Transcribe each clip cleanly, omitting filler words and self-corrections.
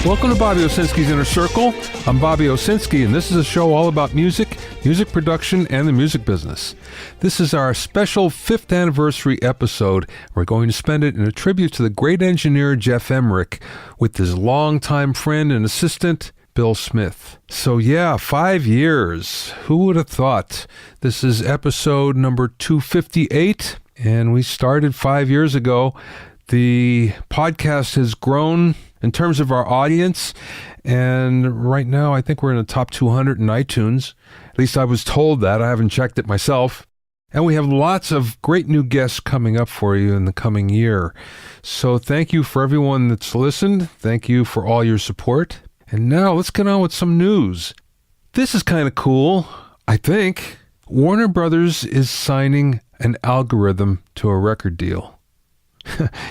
Welcome to Bobby Owsinski's Inner Circle. I'm Bobby Owsinski, and this is a show all about music, music production, and the music business. This is our special 5th anniversary episode. We're going to spend it in a tribute to the great engineer Geoff Emerick with his longtime friend and assistant, Bill Smith. So yeah, 5 years. Who would have thought? This is episode number 258, and we started 5 years ago. The podcast has grown in terms of our audience, and right now I think we're in the top 200 in iTunes. At least I was told that. I haven't checked it myself. And we have lots of great new guests coming up for you in the coming year. So thank you for everyone that's listened. Thank you for all your support. And now let's get on with some news. This is kind of cool, I think. Warner Brothers is signing an algorithm to a record deal.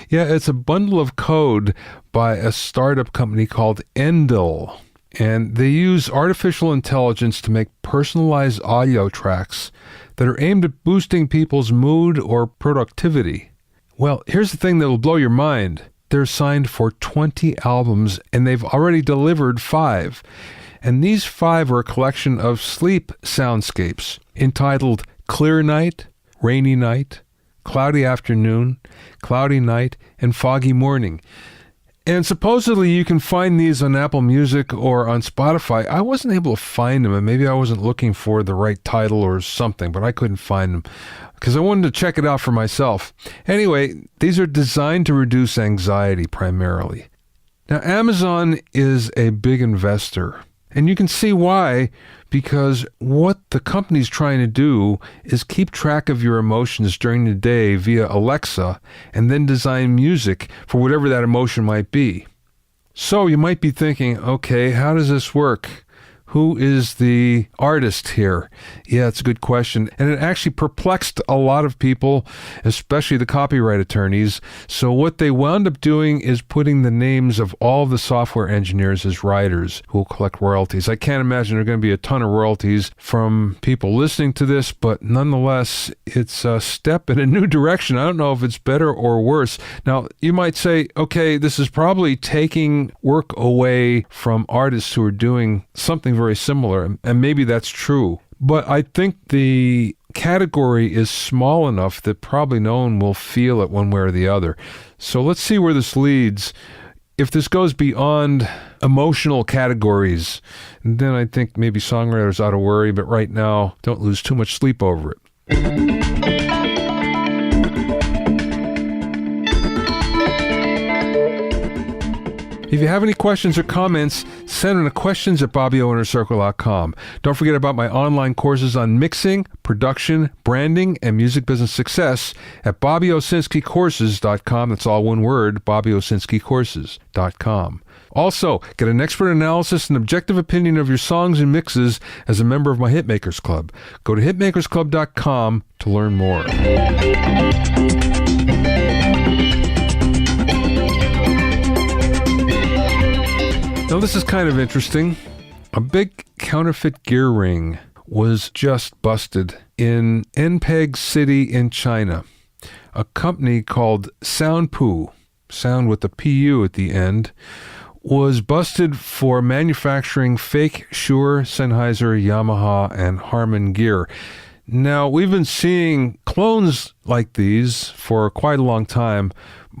Yeah, it's a bundle of code by a startup company called Endel. And they use artificial intelligence to make personalized audio tracks that are aimed at boosting people's mood or productivity. Well, here's the thing that will blow your mind. They're signed for 20 albums, and they've already delivered 5. And these 5 are a collection of sleep soundscapes entitled Clear Night, Rainy Night, Cloudy Afternoon, Cloudy Night, and Foggy Morning. And supposedly you can find these on Apple Music or on Spotify. I wasn't able to find them, and maybe I wasn't looking for the right title or something, but I couldn't find them because I wanted to check it out for myself. Anyway, these are designed to reduce anxiety primarily. Now, Amazon is a big investor, and you can see why, because what the company's trying to do is keep track of your emotions during the day via Alexa and then design music for whatever that emotion might be. So you might be thinking, okay, how does this work? Who is the artist here? Yeah, it's a good question. And it actually perplexed a lot of people, especially the copyright attorneys. So what they wound up doing is putting the names of all the software engineers as writers who will collect royalties. I can't imagine there are going to be a ton of royalties from people listening to this, but nonetheless, it's a step in a new direction. I don't know if it's better or worse. Now, you might say, okay, this is probably taking work away from artists who are doing something very similar, and maybe that's true. But I think the category is small enough that probably no one will feel it one way or the other. So let's see where this leads. If this goes beyond emotional categories, then I think maybe songwriters ought to worry, but right now, don't lose too much sleep over it. If you have any questions or comments, send them to questions@BobbyOInnerCircle.com. Don't forget about my online courses on mixing, production, branding, and music business success at BobbyOwsinskiCourses.com. That's all one word, BobbyOwsinskiCourses.com. Also, get an expert analysis and objective opinion of your songs and mixes as a member of my Hitmakers Club. Go to hitmakersclub.com to learn more. Now, this is kind of interesting. A big counterfeit gear ring was just busted in Enpeg City in China. A company called Soundpu, sound with the PU at the end, was busted for manufacturing fake Shure, Sennheiser, Yamaha, and Harman gear. Now, we've been seeing clones like these for quite a long time,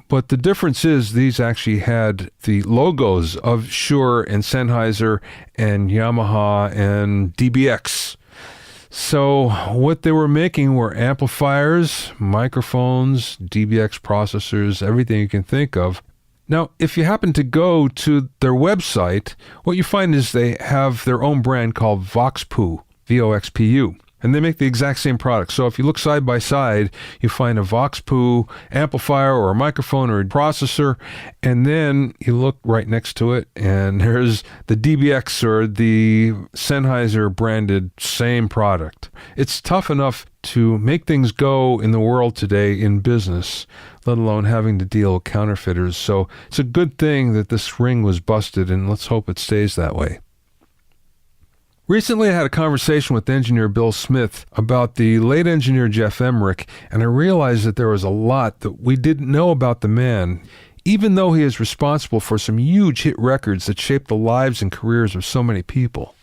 but the difference is these actually had the logos of Shure and Sennheiser and Yamaha and DBX. So what they were making were amplifiers, microphones, DBX processors, everything you can think of. Now, if you happen to go to their website, what you find is they have their own brand called Voxpu, VOXPU. And they make the exact same product. So if you look side by side, you find a Voxpu amplifier or a microphone or a processor, and then you look right next to it, and there's the DBX or the Sennheiser branded same product. It's tough enough to make things go in the world today in business, let alone having to deal with counterfeiters. So it's a good thing that this ring was busted, and let's hope it stays that way. Recently, I had a conversation with engineer Bill Smith about the late engineer Geoff Emerick, and I realized that there was a lot that we didn't know about the man. even though he is responsible for some huge hit records that shaped the lives and careers of so many people.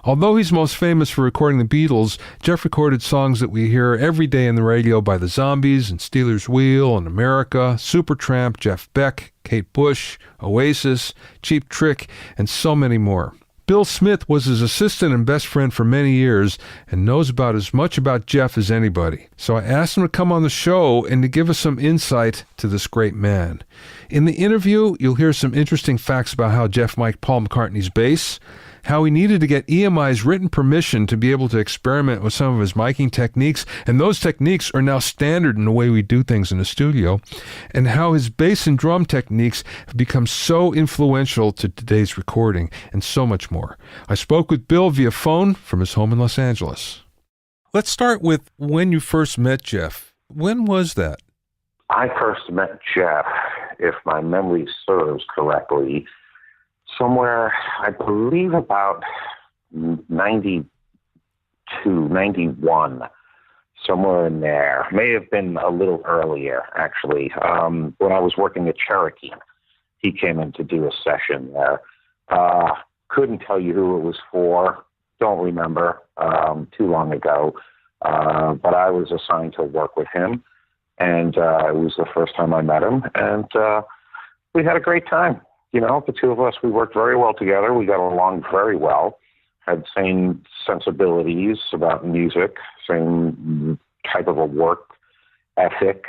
Although he's most famous for recording the Beatles, Geoff recorded songs that we hear every day in the radio by the Zombies and Stealers Wheel and America, Supertramp, Jeff Beck, Kate Bush, Oasis, Cheap Trick, and so many more. Bill Smith was his assistant and best friend for many years and knows about as much about Geoff as anybody. So I asked him to come on the show and to give us some insight to this great man. In the interview, you'll hear some interesting facts about how Geoff mic'd Paul McCartney's bass, how he needed to get EMI's written permission to be able to experiment with some of his miking techniques, and those techniques are now standard in the way we do things in the studio, and how his bass and drum techniques have become so influential to today's recording, and so much more. I spoke with Bill via phone from his home in Los Angeles. Let's start with when you first met Geoff. When was that? I first met Geoff, if my memory serves correctly, somewhere, I believe about 92, 91, somewhere in there. May have been a little earlier, actually. When I was working at Cherokee, he came in to do a session there. Couldn't tell you who it was for. Don't remember. Too long ago. But I was assigned to work with him, and it was the first time I met him, and we had a great time. You know, the two of us, we worked very well together. We got along very well, had same sensibilities about music, same type of a work ethic.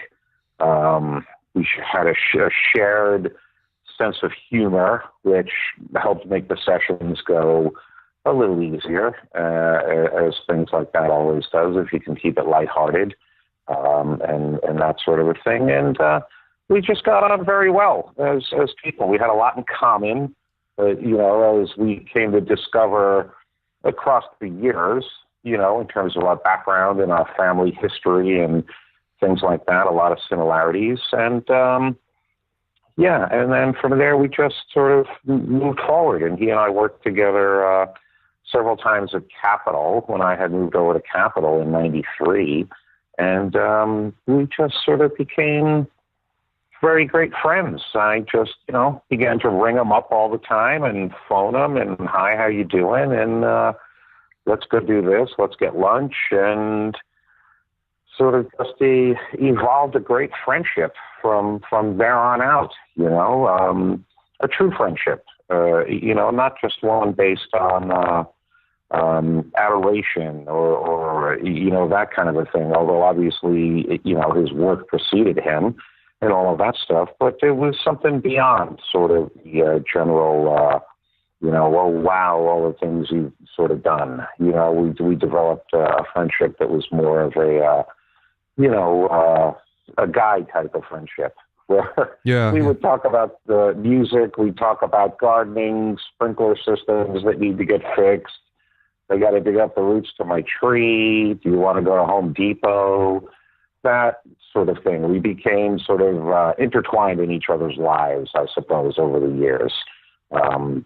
We had a shared sense of humor, which helped make the sessions go a little easier, as things like that always does, if you can keep it lighthearted, and that sort of a thing. And we just got on very well as people. We had a lot in common, you know, as we came to discover across the years, you know, in terms of our background and our family history and things like that, a lot of similarities. And, yeah, and then from there, we just sort of moved forward. And he and I worked together several times at Capitol when I had moved over to Capitol in 93. And we just sort of became very great friends. I just, you know, began to ring him up all the time and phone him and, hi, how you doing? And let's go do this. Let's get lunch. And sort of just evolved a great friendship from there on out, you know, a true friendship, you know, not just one based on adoration or, you know, that kind of a thing. Although obviously, you know, his work preceded him and all of that stuff, but there was something beyond sort of the general, you know, oh, wow, all the things you've sort of done. You know, we developed a friendship that was more of a, you know, a guy type of friendship, where we would talk about the music, we'd talk about gardening, sprinkler systems that need to get fixed. I got to dig up the roots to my tree. Do you want to go to Home Depot? That sort of thing. We became sort of intertwined in each other's lives, I suppose, over the years,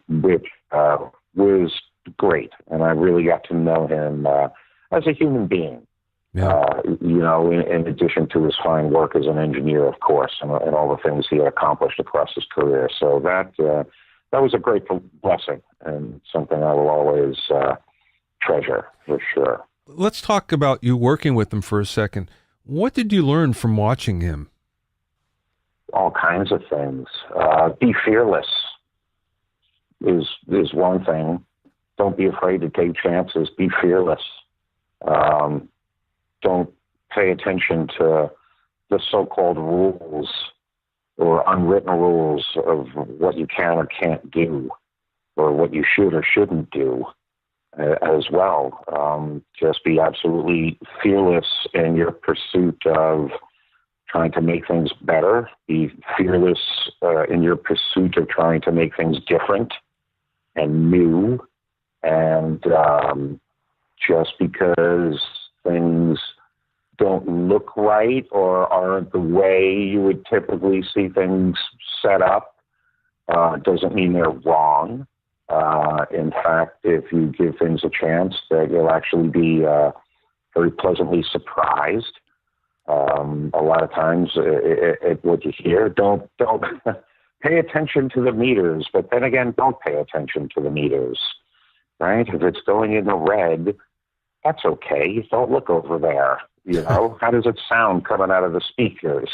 which was great. And I really got to know him as a human being, you know, in addition to his fine work as an engineer, of course, and all the things he had accomplished across his career. So that was a great blessing and something I will always treasure, for sure. Let's talk about you working with him for a second. What did you learn from watching him? All kinds of things. Be fearless is one thing. Don't be afraid to take chances. Be fearless. Don't pay attention to the so-called rules or unwritten rules of what you can or can't do or what you should or shouldn't do as well. Just be absolutely fearless in your pursuit of trying to make things better. Be fearless in your pursuit of trying to make things different and new. And just because things don't look right or aren't the way you would typically see things set up doesn't mean they're wrong. In fact, if you give things a chance, that you'll actually be very pleasantly surprised. A lot of times, what you hear, don't pay attention to the meters, but then again, don't pay attention to the meters, right? If it's going in the red, that's okay. Don't look over there. How does it sound coming out of the speakers?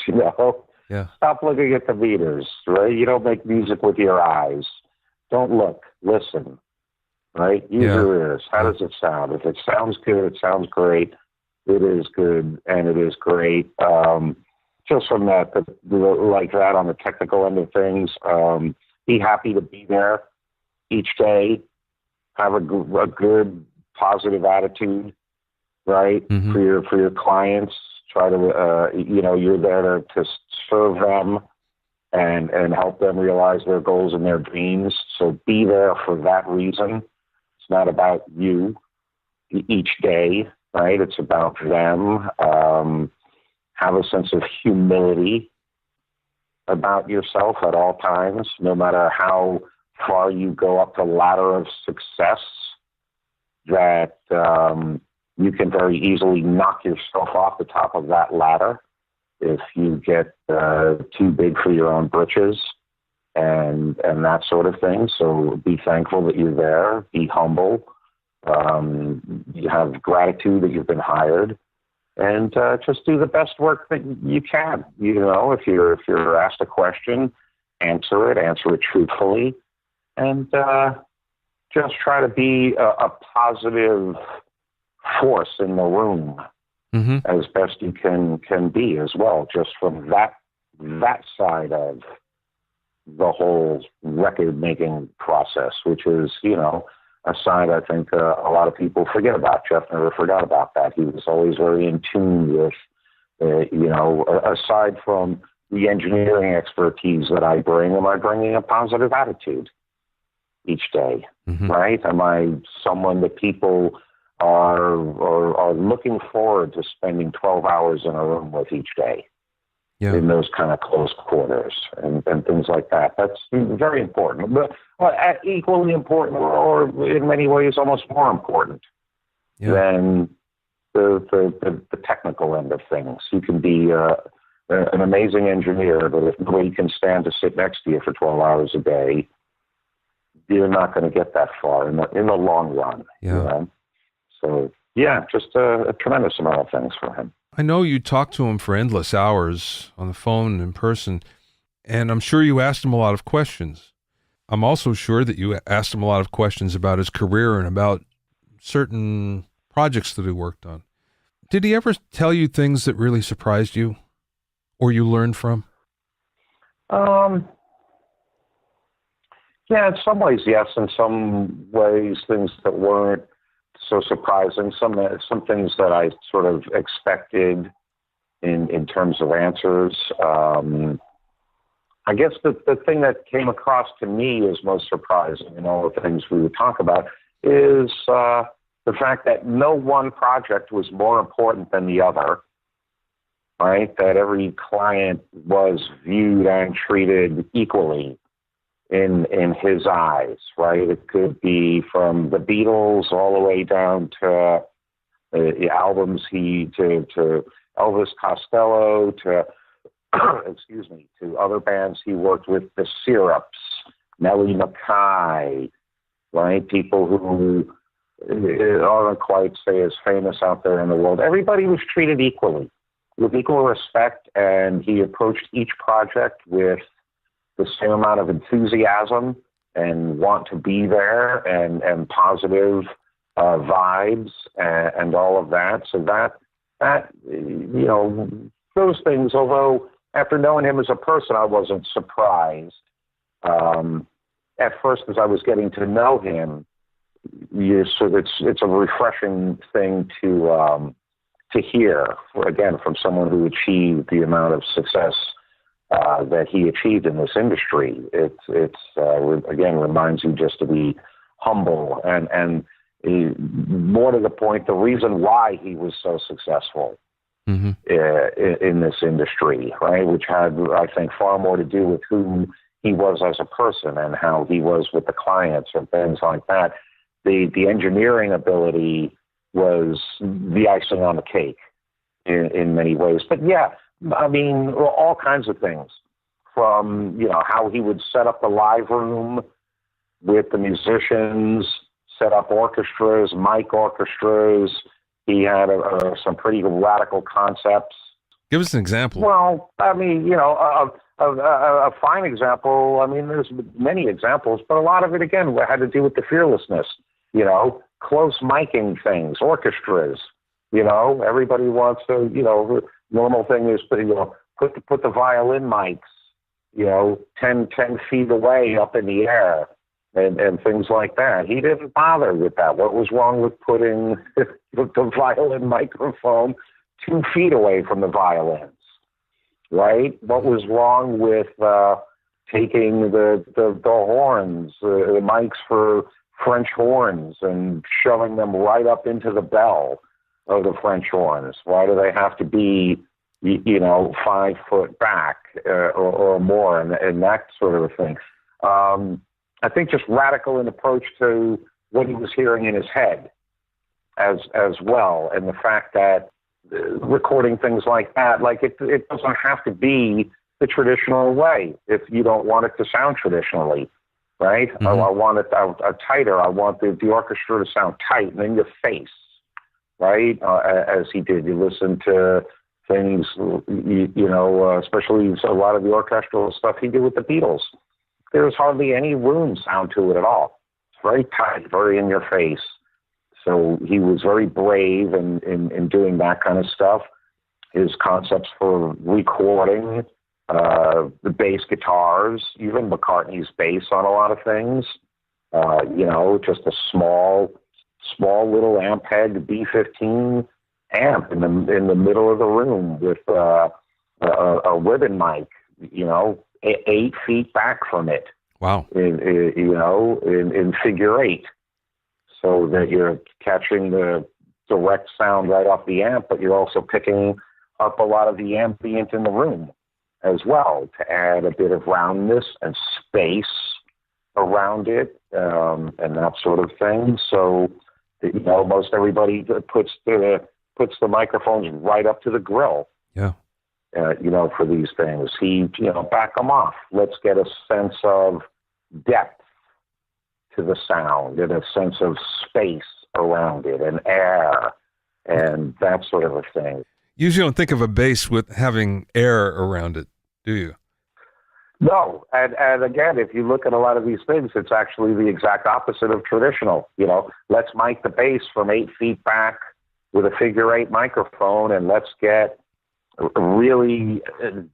Yeah. Stop looking at the meters, right? You don't make music with your eyes. Don't look, listen, right? Use your ears. How does it sound? If it sounds good, it sounds great. It is good, and it is great. Just from that, like that on the technical end of things, be happy to be there each day. Have a good, positive attitude, right? Mm-hmm. For your clients. Try to, you're there to serve them and help them realize their goals and their dreams. So be there for that reason. It's not about you each day, right? It's about them. Have a sense of humility about yourself at all times, no matter how far you go up the ladder of success, that you can very easily knock yourself off the top of that ladder if you get too big for your own britches and that sort of thing. So be thankful that you're there. Be humble. You have gratitude that you've been hired, and just do the best work that you can. If you're asked a question, answer it truthfully, and just try to be a positive force in the room as best you can be as well, just from that side of the whole record-making process, which is, a side I think a lot of people forget about. Geoff never forgot about that. He was always very in tune with, aside from the engineering expertise that I bring, am I bringing a positive attitude each day, right? Am I someone that people are looking forward to spending 12 hours in a room with each day? Yeah. In those kind of close quarters and things like that. That's very important, but equally important, or in many ways almost more important than the technical end of things. You can be an amazing engineer, but if nobody can stand to sit next to you for 12 hours a day, you're not going to get that far in the long run. Yeah. So just a tremendous amount of things for him. I know you talked to him for endless hours on the phone and in person, and I'm sure you asked him a lot of questions. I'm also sure that you asked him a lot of questions about his career and about certain projects that he worked on. Did he ever tell you things that really surprised you or you learned from? Yeah, in some ways, yes. In some ways, things that weren't so surprising. Some things that I sort of expected in terms of answers. I guess the thing that came across to me as most surprising in all the things we would talk about is the fact that no one project was more important than the other, right? That every client was viewed and treated equally in his eyes, right? It could be from the Beatles all the way down to the albums to Elvis Costello, to to other bands he worked with, the Syrups, Nellie McKay, right? People who aren't quite, say, as famous out there in the world. Everybody was treated equally, with equal respect, and he approached each project with the same amount of enthusiasm and want to be there and positive vibes and all of that. So that those things, although after knowing him as a person, I wasn't surprised. At first, as I was getting to know him, it's a refreshing thing to hear, again, from someone who achieved the amount of success that he achieved in this industry. It's again reminds you just to be humble and more to the point, the reason why he was so successful in this industry, right? Which had, I think, far more to do with who he was as a person and how he was with the clients and things like that. The engineering ability was the icing on the cake. in many ways. But yeah, I mean, all kinds of things, from, how he would set up the live room with the musicians, set up orchestras, mic orchestras. He had some pretty radical concepts. Give us an example. Well, I mean, a fine example. I mean, there's many examples, but a lot of it, again, had to do with the fearlessness. Close miking things, orchestras. Everybody wants to. The normal thing is put the violin mics, 10 feet away up in the air, and things like that. He didn't bother with that. What was wrong with putting the violin microphone 2 feet away from the violins, right? What was wrong with taking the horns, the mics for French horns, and shoving them right up into the bell of the French horns? Why do they have to be, 5 foot back or more, and that sort of a thing? I think just radical in approach to what he was hearing in his head as well, and the fact that recording things like that, like it doesn't have to be the traditional way if you don't want it to sound traditionally, right? Mm-hmm. I want it tighter. I want the orchestra to sound tight and in your face, right? As he did. You listen to things, especially a lot of the orchestral stuff he did with the Beatles. There was hardly any room sound to it at all. It's very tight, very in your face. So he was very brave in doing that kind of stuff. His concepts for recording, the bass guitars, even McCartney's bass on a lot of things, just a small little amp head B15 amp in the middle of the room with a ribbon mic, 8 feet back from it. Wow. In figure 8. So that you're catching the direct sound right off the amp, but you're also picking up a lot of the ambient in the room as well to add a bit of roundness and space around it, and that sort of thing. So, most everybody puts the microphones right up to the grill. Yeah. For these things. He, back them off. Let's get a sense of depth to the sound and a sense of space around it and air and that sort of a thing. Usually don't think of a bass with having air around it, do you? No. And again, if you look at a lot of these things, it's actually the exact opposite of traditional. Let's mic the bass from 8 feet back with a figure 8 microphone, and let's really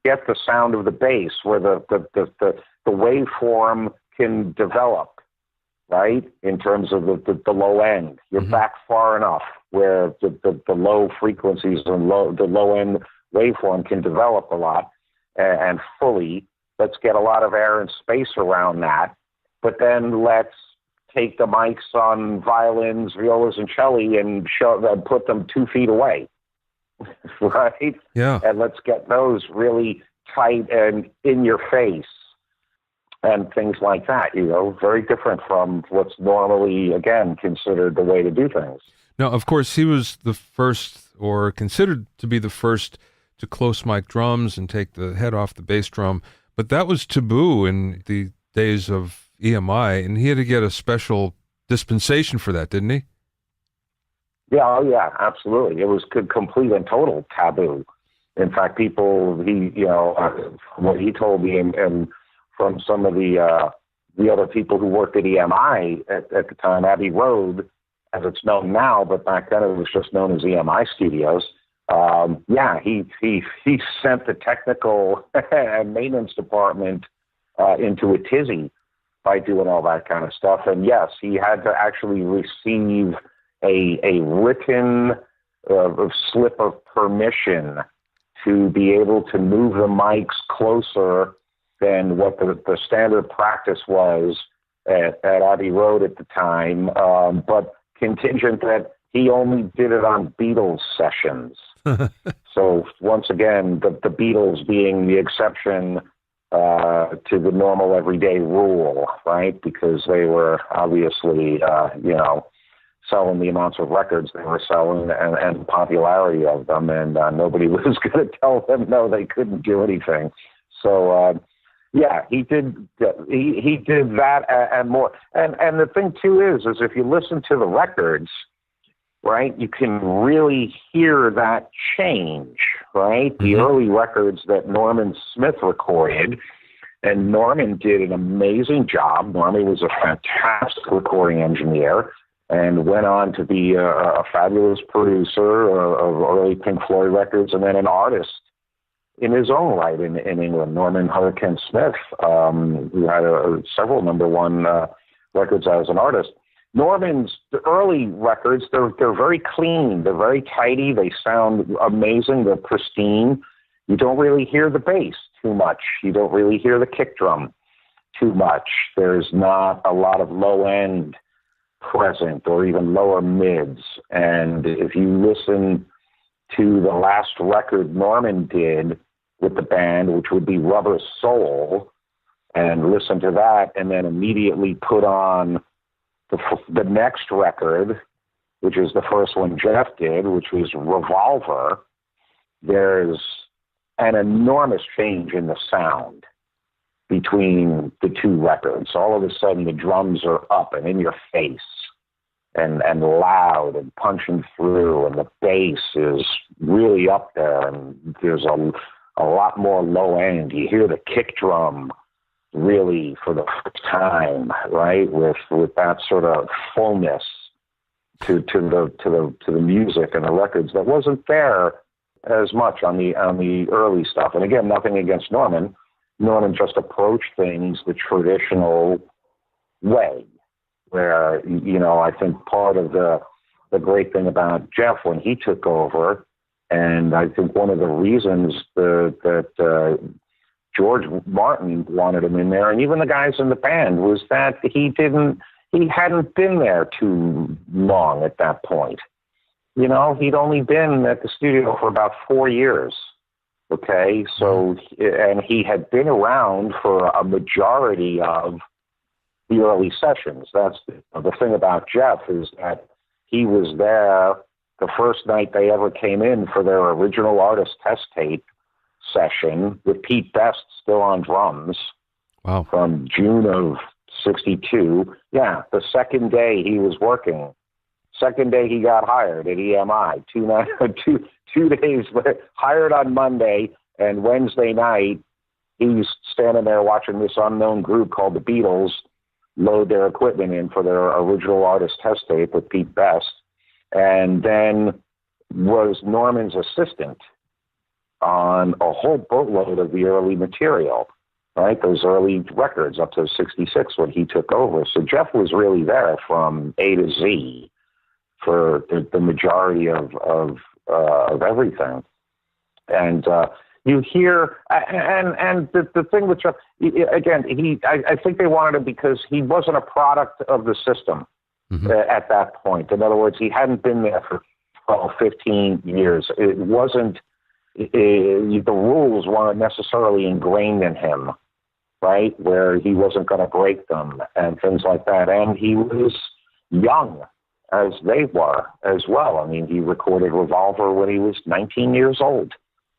get the sound of the bass where the waveform can develop, right? In terms of the low end. You're mm-hmm. back far enough where the low frequencies and the low end waveform can develop a lot and fully. Let's get a lot of air and space around that. But then let's take the mics on violins, violas, and cello and put them 2 feet away. Right? Yeah. And let's get those really tight and in your face and things like that, very different from what's normally, again, considered the way to do things. Now, of course, he was the first, or considered to be the first, to close mic drums and take the head off the bass drum, but that was taboo in the days of EMI, and he had to get a special dispensation for that, didn't he? Yeah, oh yeah, absolutely. It was complete and total taboo. In fact, people, what he told me, and from some of the other people who worked at EMI at the time, Abbey Road, as it's known now, but back then it was just known as EMI Studios. He sent the technical and maintenance department into a tizzy by doing all that kind of stuff. And yes, he had to actually receive a written slip of permission to be able to move the mics closer than what the standard practice was at Abbey Road at the time, but contingent that he only did it on Beatles sessions. So once again, the Beatles being the exception to the normal everyday rule, right? Because they were obviously, selling the amounts of records they were selling and the popularity of them, and nobody was going to tell them no, they couldn't do anything. So yeah, he did that and more. And the thing too is if you listen to the records, right, you can really hear that change, right? Mm-hmm. The early records that Norman Smith recorded, and Norman did an amazing job. Norman was a fantastic recording engineer and went on to be a fabulous producer of early Pink Floyd records, and then an artist in his own right in England. Norman Hurricane Smith, who had several number one records as an artist. Norman's early records, they're very clean, they're very tidy, they sound amazing, they're pristine. You don't really hear the bass too much. You don't really hear the kick drum too much. There's not a lot of low end present or even lower mids. And if you listen to the last record Norman did with the band, which would be Rubber Soul, and listen to that and then immediately put on the next record, which is the first one Geoff did, which was Revolver, there's an enormous change in the sound between the two records. All of a sudden, the drums are up and in your face and loud and punching through, and the bass is really up there, and there's a lot more low end. You hear the kick drum really for the first time, right? With that sort of fullness to the music and the records that wasn't there as much on the early stuff. And again, nothing against Norman. Norman just approached things the traditional way, where, you know, I think part of the great thing about Geoff when he took over, and I think one of the reasons that George Martin wanted him in there, and even the guys in the band, was that he hadn't been there too long at that point. You know, he'd only been at the studio for about 4 years. Okay, so, and he had been around for a majority of the early sessions. That's the thing about Geoff, is that he was there the first night they ever came in for their original artist test tape session with Pete Best still on drums. Wow. From June of 62. Yeah, the second day he was working. Second day he got hired at EMI. Two days hired on Monday, and Wednesday night he's standing there watching this unknown group called the Beatles load their equipment in for their original artist test tape with Pete Best, and then was Norman's assistant on a whole boatload of the early material, right? Those early records up to 66 when he took over. So Geoff was really there from A to Z for the majority of everything. And you hear, and the thing with Geoff, again, I think they wanted him because he wasn't a product of the system at that point. In other words, he hadn't been there for 12, 15 years. It wasn't, the rules weren't necessarily ingrained in him, right, where he wasn't going to break them and things like that. And he was young, as they were as well. I mean, he recorded Revolver when he was 19 years old.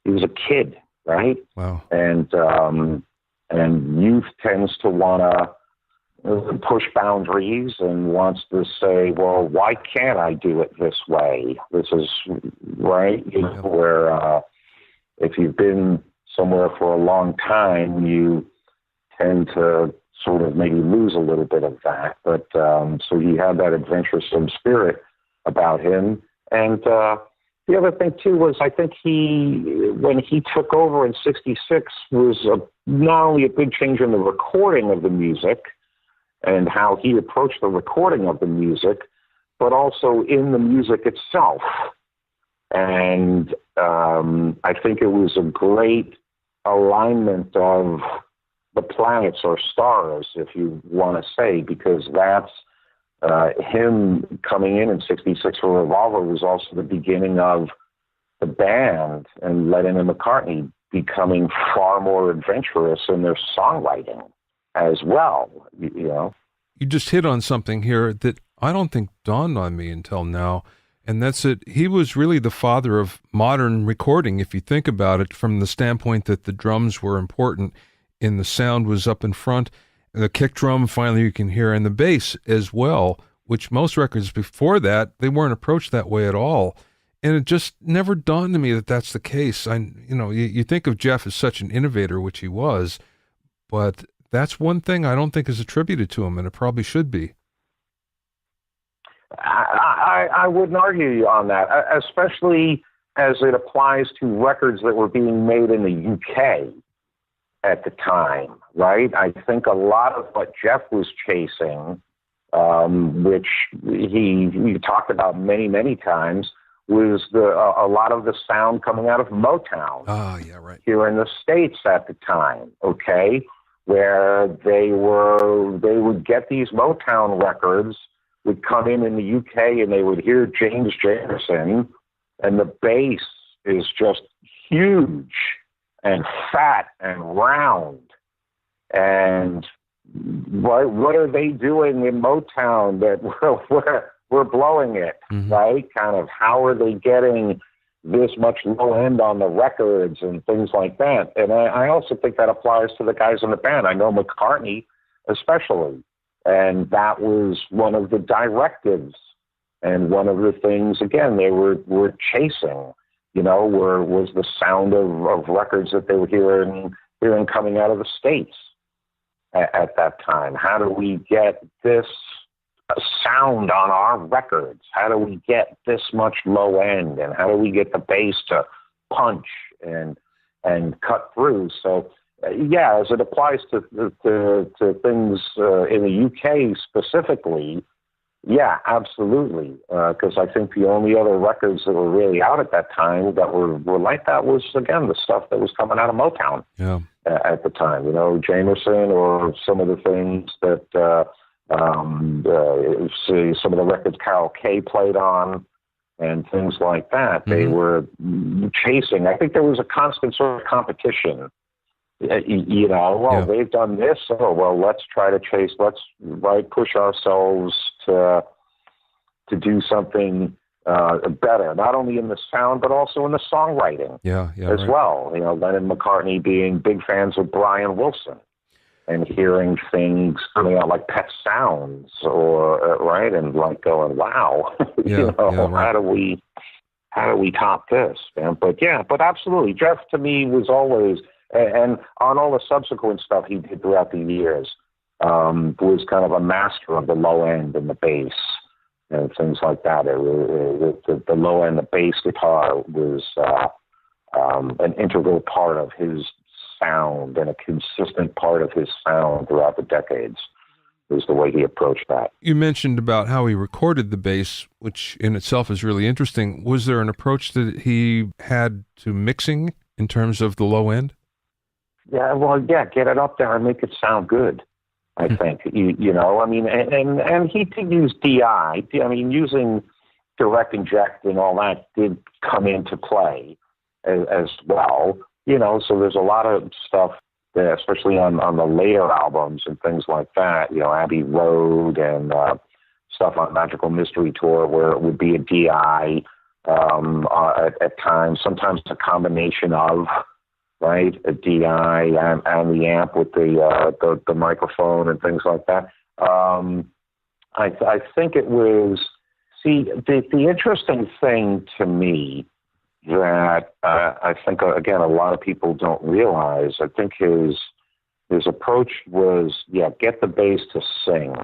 He was a kid, right? Wow. And youth tends to want to push boundaries and wants to say, well, why can't I do it this way? This is, right, where if you've been somewhere for a long time, you tend to sort of maybe lose a little bit of that. But so he had that adventuresome spirit about him. And the other thing, too, was I think when he took over in 66, was not only a big change in the recording of the music and how he approached the recording of the music, but also in the music itself. And I think it was a great alignment of the planets or stars, if you want to say, because that's him coming in 66 for Revolver was also the beginning of the band and Lennon and McCartney becoming far more adventurous in their songwriting as well, you know. You just hit on something here that I don't think dawned on me until now. And that's it. He was really the father of modern recording, if you think about it, from the standpoint that the drums were important and the sound was up in front. The kick drum, finally, you can hear, and the bass as well, which most records before that, they weren't approached that way at all. And it just never dawned on me that that's the case. You think of Geoff as such an innovator, which he was, but that's one thing I don't think is attributed to him, and it probably should be. I wouldn't argue on that, especially as it applies to records that were being made in the UK at the time, right? I think a lot of what Geoff was chasing, which he talked about many, many times, was a lot of the sound coming out of Motown. Oh, yeah, right. Here in the States at the time, okay, where they would get these Motown records, would come in the UK, and they would hear James Jamerson, and the bass is just huge and fat and round. And what are they doing in Motown that we're blowing it, right? Kind of how are they getting this much low end on the records and things like that? And I also think that applies to the guys in the band. I know McCartney especially. And that was one of the directives, and one of the things, again, they were chasing, was the sound of records that they were hearing coming out of the States at that time. How do we get this sound on our records? How do we get this much low end? And how do we get the bass to punch and cut through? So, yeah, as it applies to things in the UK specifically, yeah, absolutely. Because I think the only other records that were really out at that time that were like that was, again, the stuff that was coming out of Motown at the time. Jamerson, or some of the things that some of the records Carol Kay played on, and things like that. They were chasing. I think there was a constant sort of competition. They've done this. Oh, well, let's try to chase. Let's push ourselves to do something better, not only in the sound but also in the songwriting. As well. Lennon and McCartney being big fans of Brian Wilson and hearing things coming out like Pet Sounds, or right, and like going, wow, how do we top this, man? But absolutely, Geoff to me was always. And on all the subsequent stuff he did throughout the years, was kind of a master of the low end and the bass and things like that. The low end, the bass guitar was an integral part of his sound, and a consistent part of his sound throughout the decades. Was the way he approached that. You mentioned about how he recorded the bass, which in itself is really interesting. Was there an approach that he had to mixing in terms of the low end? Yeah, well, get it up there and make it sound good, I think. And he did use DI. I mean, using direct inject and all that did come into play as well. So there's a lot of stuff that, especially on the later albums and things like that, Abbey Road and stuff on Magical Mystery Tour, where it would be a DI at times, sometimes a combination of, right, a DI and the amp with the microphone and things like that. I think it was, the interesting thing to me that I think, again, a lot of people don't realize, I think his approach was, get the bass to sing,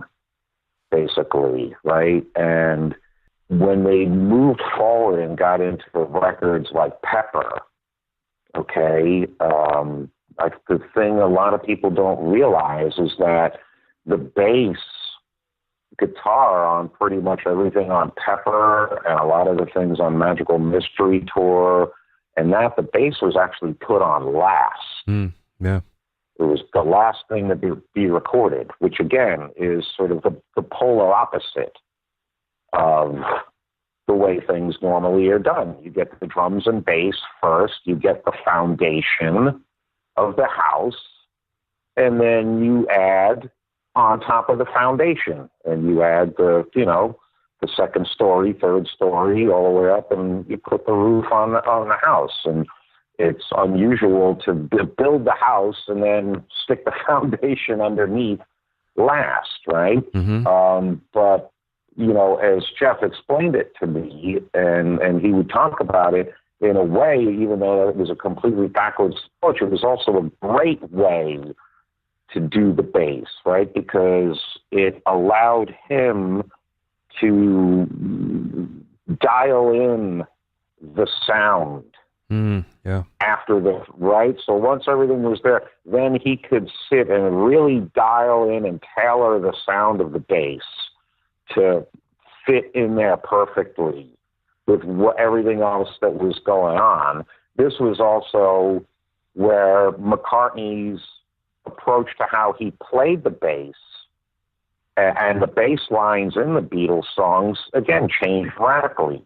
basically, right? And when they moved forward and got into records like Pepper, okay, the thing a lot of people don't realize is that the bass guitar on pretty much everything on Pepper and a lot of the things on Magical Mystery Tour, and that the bass was actually put on last. It was the last thing to be recorded, which again is sort of the polar opposite of the way things normally are done. You get the drums and bass first, you get the foundation of the house, and then you add on top of the foundation, and you add the second story, third story, all the way up, and you put the roof on the house. And it's unusual to build the house and then stick the foundation underneath last, right? Mm-hmm. But as Geoff explained it to me, and he would talk about it in a way, even though it was a completely backwards approach, it was also a great way to do the bass, right? Because it allowed him to dial in the sound after the, right? So once everything was there, then he could sit and really dial in and tailor the sound of the bass to fit in there perfectly with everything else that was going on. This was also where McCartney's approach to how he played the bass and the bass lines in the Beatles songs, again, changed radically.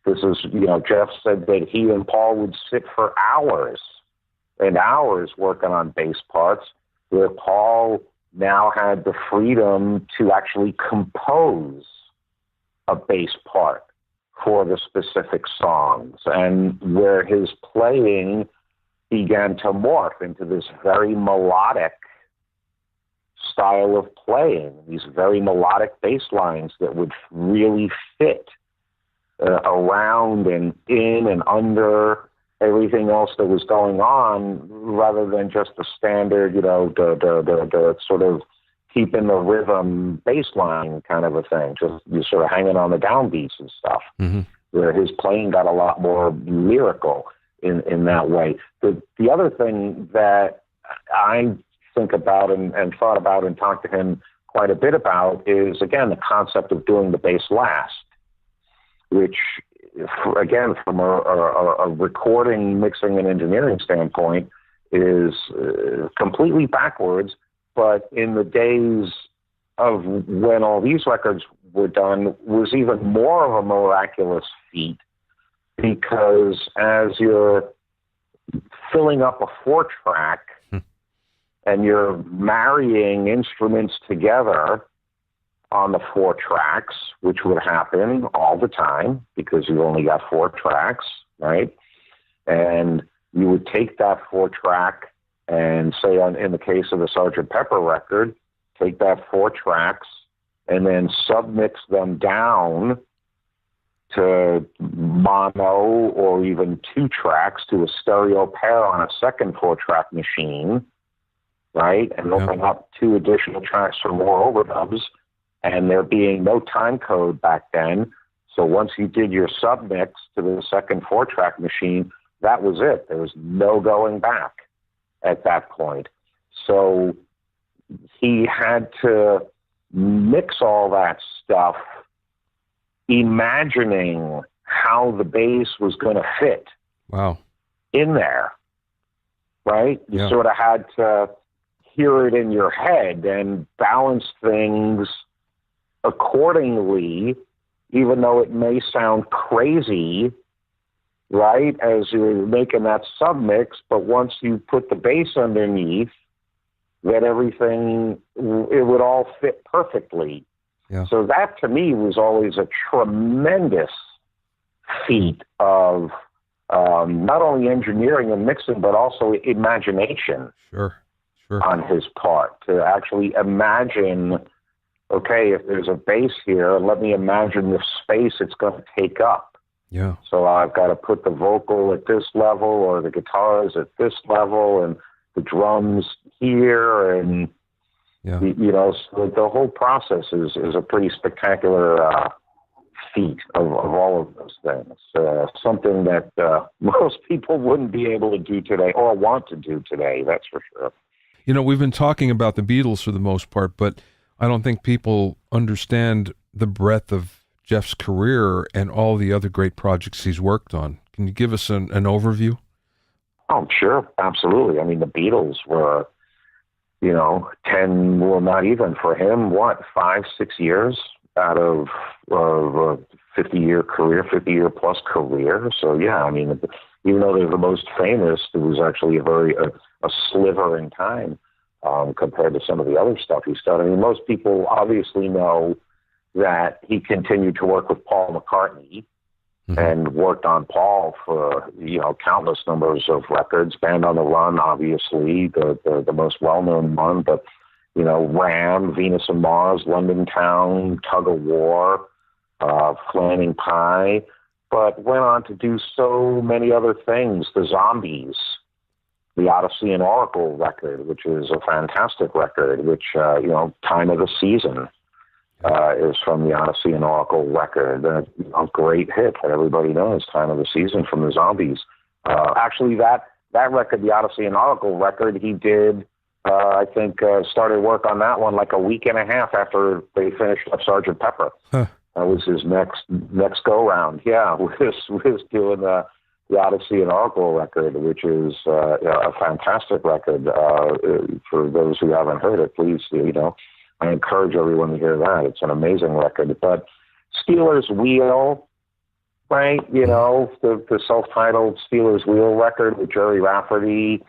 This is, Geoff said that he and Paul would sit for hours and hours working on bass parts, where Paul now had the freedom to actually compose a bass part for the specific songs, and where his playing began to morph into this very melodic style of playing, these very melodic bass lines that would really fit around and in and under everything else that was going on, rather than just the standard, the sort of keeping the rhythm bass line kind of a thing, just you sort of hanging on the downbeats and stuff, where his playing got a lot more lyrical in that way. The other thing that I think about and thought about and talked to him quite a bit about is, again, the concept of doing the bass last, which, again, from a recording, mixing, and engineering standpoint, is completely backwards. But in the days of when all these records were done, was even more of a miraculous feat, because as you're filling up a 4-track and you're marrying instruments together on the 4 tracks, which would happen all the time because you only got 4 tracks, right? And you would take that 4-track and say, in the case of the Sgt. Pepper record, take that 4 tracks and then submix them down to mono or even 2 tracks to a stereo pair on a second 4-track machine, right? And open up 2 additional tracks for more overdubs. And there being no time code back then. So once you did your submix to the second 4-track machine, that was it. There was no going back at that point. So he had to mix all that stuff, imagining how the bass was going to fit in there, right? You sort of had to hear it in your head and balance things accordingly, even though it may sound crazy, right, as you're making that submix, but once you put the bass underneath, that everything, it would all fit perfectly. So that, to me, was always a tremendous feat of not only engineering and mixing, but also imagination on his part, to actually imagine, okay, if there's a bass here, let me imagine the space it's going to take up. So I've got to put the vocal at this level, or the guitars at this level, and the drums here, and so the whole process is a pretty spectacular feat of all of those things. Something that most people wouldn't be able to do today, or want to do today, that's for sure. We've been talking about the Beatles for the most part, but I don't think people understand the breadth of Geoff's career and all the other great projects he's worked on. Can you give us an overview? Oh, sure. Absolutely. I mean, the Beatles were, 10, well, not even for him, 5, 6 years out of a 50-year career, 50-year plus career. So, yeah, I mean, even though they're the most famous, it was actually a sliver in time compared to some of the other stuff he's done. I mean, most people obviously know that he continued to work with Paul McCartney and worked on Paul for, countless numbers of records. Band on the Run, obviously, the most well-known one, but, Ram, Venus and Mars, London Town, Tug of War, Flaming Pie, but went on to do so many other things. The Zombies, the Odyssey and Oracle record, which is a fantastic record, which, Time of the Season is from the Odyssey and Oracle record. A great hit that everybody knows, Time of the Season from the Zombies. Actually, that record, the Odyssey and Oracle record, he did, started work on that one like a week and a half after they finished up Sgt. Pepper. Huh. That was his next go-round. Yeah, was doing the Odyssey and Oracle record, which is a fantastic record. For those who haven't heard it, please, I encourage everyone to hear that. It's an amazing record. But Steelers Wheel, right? The self-titled Steelers Wheel record with Jerry Rafferty,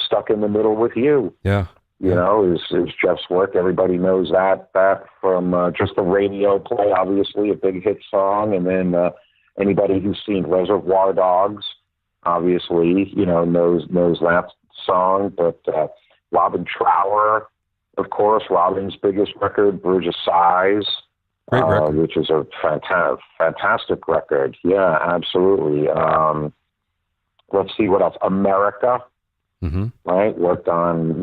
Stuck in the Middle with You. Yeah. Is Geoff's work. Everybody knows that from just the radio play, obviously, a big hit song. And then anybody who's seen Reservoir Dogs, obviously, knows that song. But Robin Trower, of course, Robin's biggest record, Bridge of Sighs, Great record. Which is a fantastic record. Yeah, absolutely. Let's see what else. America. Right, worked on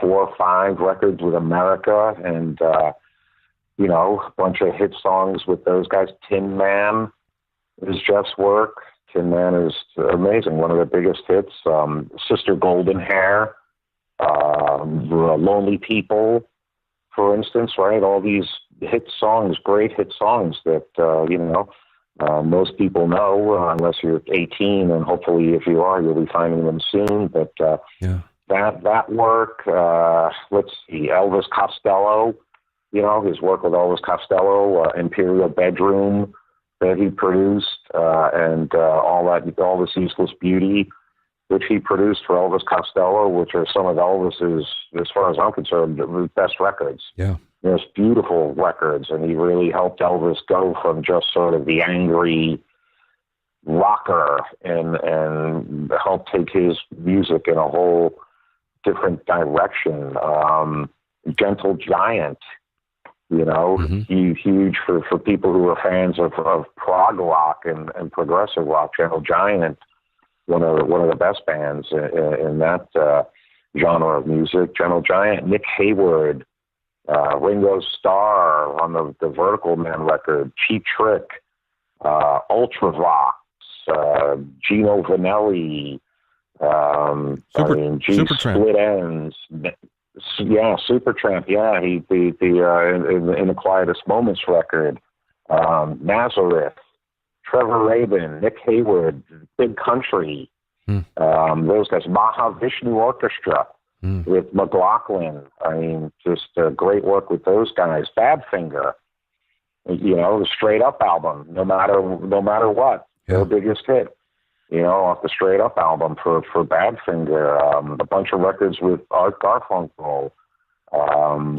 4 or 5 records with America, and a bunch of hit songs with those guys. Tin Man is Geoff's work. Tin Man is amazing, one of the biggest hits. Sister Golden Hair, Lonely People, for instance. Right, all these hit songs, great hit songs that most people know, unless you're 18, and hopefully if you are, you'll be finding them soon. But that work, let's see, Elvis Costello, his work with Elvis Costello, Imperial Bedroom that he produced, and all the Ceaseless Beauty, which he produced for Elvis Costello, which are some of Elvis's, as far as I'm concerned, best records. Yeah. There's beautiful records, and he really helped Elvis go from just sort of the angry rocker and helped take his music in a whole different direction. Gentle Giant, huge for people who are fans of prog rock and progressive rock. Gentle Giant, one of the best bands in that genre of music. Gentle Giant, Nick Hayward, Ringo Starr on the Vertical Man record, Cheap Trick, Ultravox, Gino Vanelli, Supertramp. Split Ends, Supertramp, in the Quietest Moments record, Nazareth, Trevor Rabin, Nick Hayward, Big Country, those guys, Mahavishnu Orchestra. With McLaughlin, just great work with those guys. Badfinger, the Straight Up album, no matter what, their biggest hit, off the Straight Up album for Badfinger. A bunch of records with Art Garfunkel,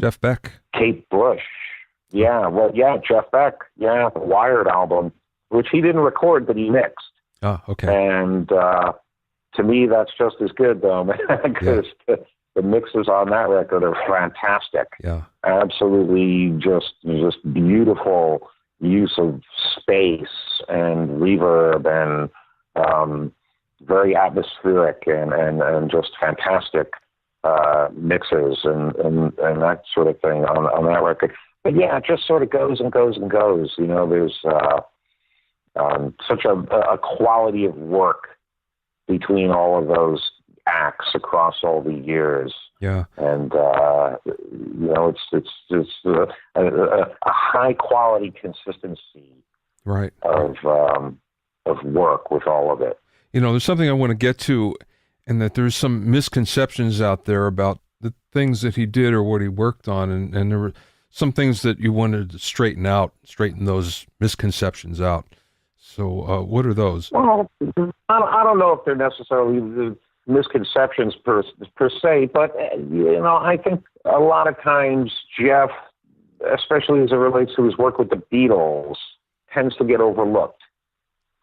Jeff Beck, Kate Bush, Jeff Beck, the Wired album, which he didn't record but he mixed. Oh, okay. And to me, that's just as good, though, man, because the mixes on that record are fantastic. Yeah. Absolutely just beautiful use of space and reverb and very atmospheric and just fantastic mixes and that sort of thing on that record. But yeah, it just sort of goes and goes and goes. There's such a quality of work between all of those acts across all the years. Yeah. And it's a high quality consistency right of work with all of it. There's something I want to get to, and that there's some misconceptions out there about the things that he did or what he worked on, and there were some things that you wanted to straighten those misconceptions out. So what are those? Well, I don't know if they're necessarily misconceptions per se, but I think a lot of times Geoff, especially as it relates to his work with the Beatles, tends to get overlooked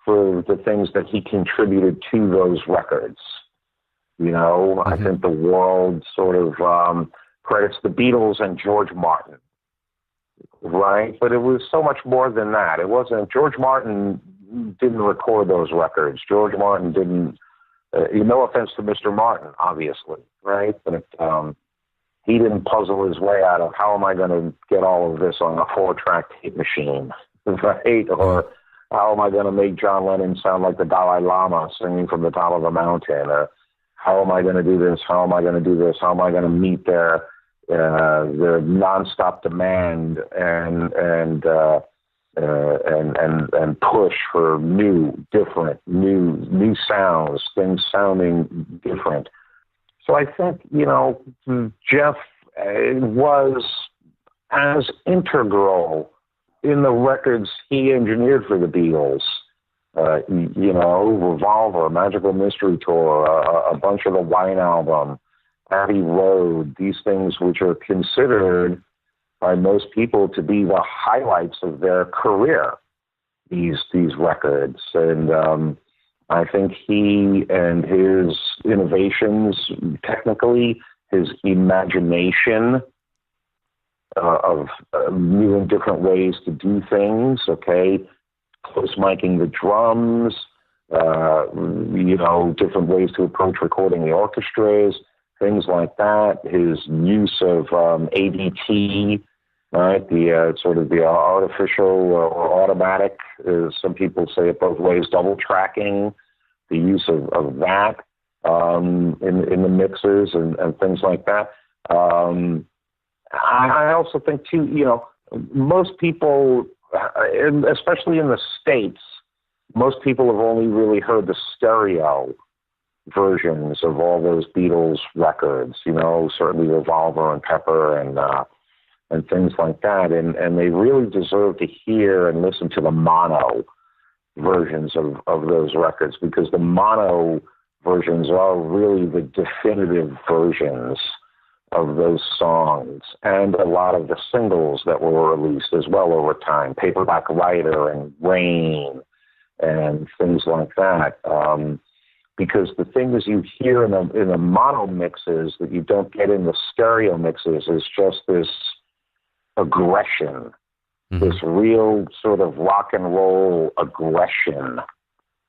for the things that he contributed to those records. I think the world sort of credits the Beatles and George Martin, right? But it was so much more than that. It wasn't, George Martin didn't record those records. George Martin didn't, no offense to Mr. Martin, obviously, right? But he didn't puzzle his way out of how am I going to get all of this on a 4-track tape machine, right? Or how am I going to make John Lennon sound like the Dalai Lama singing from the top of a mountain? Or how am I going to do this? How am I going to do this? How am I going to meet their nonstop demand and push for new sounds, things sounding different. So I think Geoff was as integral in the records he engineered for the Beatles. Revolver, Magical Mystery Tour, a bunch of the Wine album, Abbey Road, these things which are considered by most people to be the highlights of their career, these records. And I think he and his innovations, technically, his imagination of new and different ways to do things, close miking the drums, different ways to approach recording the orchestras, things like that. His use of ADT, right? The sort of the artificial or automatic, some people say it both ways, double tracking, the use of that in the mixes and things like that. I also think too, most people, especially in the States, most people have only really heard the stereo versions of all those Beatles records, certainly Revolver and Pepper and things like that. And they really deserve to hear and listen to the mono versions of those records, because the mono versions are really the definitive versions of those songs, and a lot of the singles that were released as well over time, Paperback Writer and Rain and things like that. Because the things you hear in the mono mixes that you don't get in the stereo mixes is just this aggression, this real sort of rock and roll aggression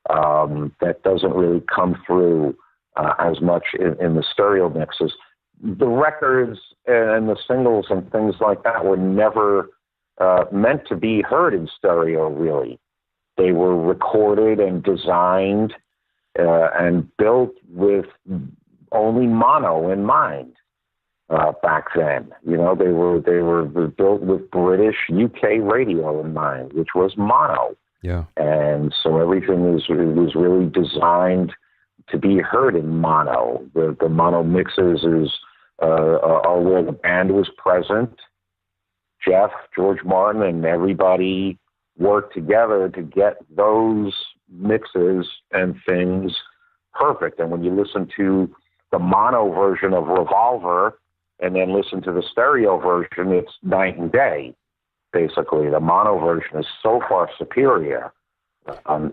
that doesn't really come through as much in the stereo mixes. The records and the singles and things like that were never meant to be heard in stereo, really. They were recorded and designed and built with only mono in mind back then. They were built with British UK radio in mind, which was mono. Yeah. And so everything was really designed to be heard in mono. The mono mixes are where the band was present. Geoff, George Martin, and everybody worked together to get those mixes and things perfect. And when you listen to the mono version of Revolver and then listen to the stereo version, it's night and day, basically. The mono version is so far superior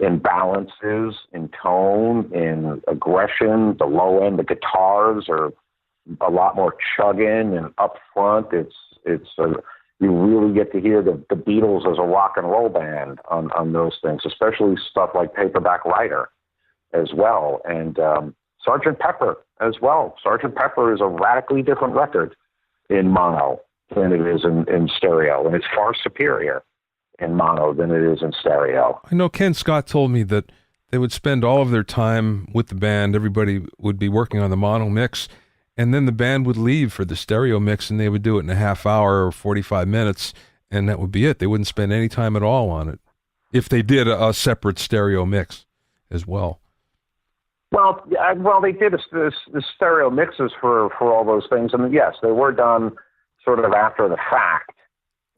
in balances, in tone, in aggression. The low end, the guitars are a lot more chugging and up front. You really get to hear the Beatles as a rock and roll band on those things, especially stuff like Paperback Writer as well. And Sgt. Pepper as well. Sgt. Pepper is a radically different record in mono than it is in stereo, and it's far superior in mono than it is in stereo. I know Ken Scott told me that they would spend all of their time with the band. Everybody would be working on the mono mix, and then the band would leave for the stereo mix, and they would do it in a half hour or 45 minutes, and that would be it. They wouldn't spend any time at all on it if they did a separate stereo mix as well. Well, they did the stereo mixes for all those things, and yes, they were done sort of after the fact,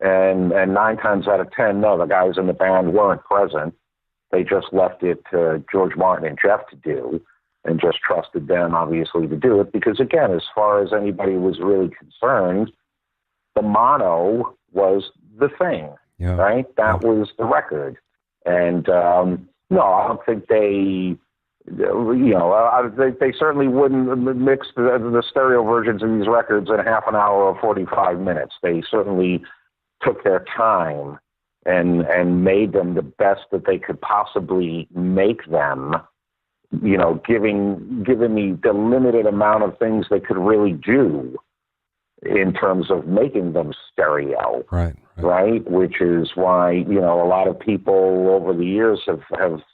and 9 times out of 10, no, the guys in the band weren't present. They just left it to George Martin and Geoff to do. and just trusted them, obviously, to do it. Because, again, as far as anybody was really concerned, the mono was the thing, right? That was the record. And, no, I don't think they, they certainly wouldn't mix the stereo versions of these records in half an hour or 45 minutes. They certainly took their time and made them the best that they could possibly make them, giving the limited amount of things they could really do in terms of making them stereo. Right? Which is why, a lot of people over the years have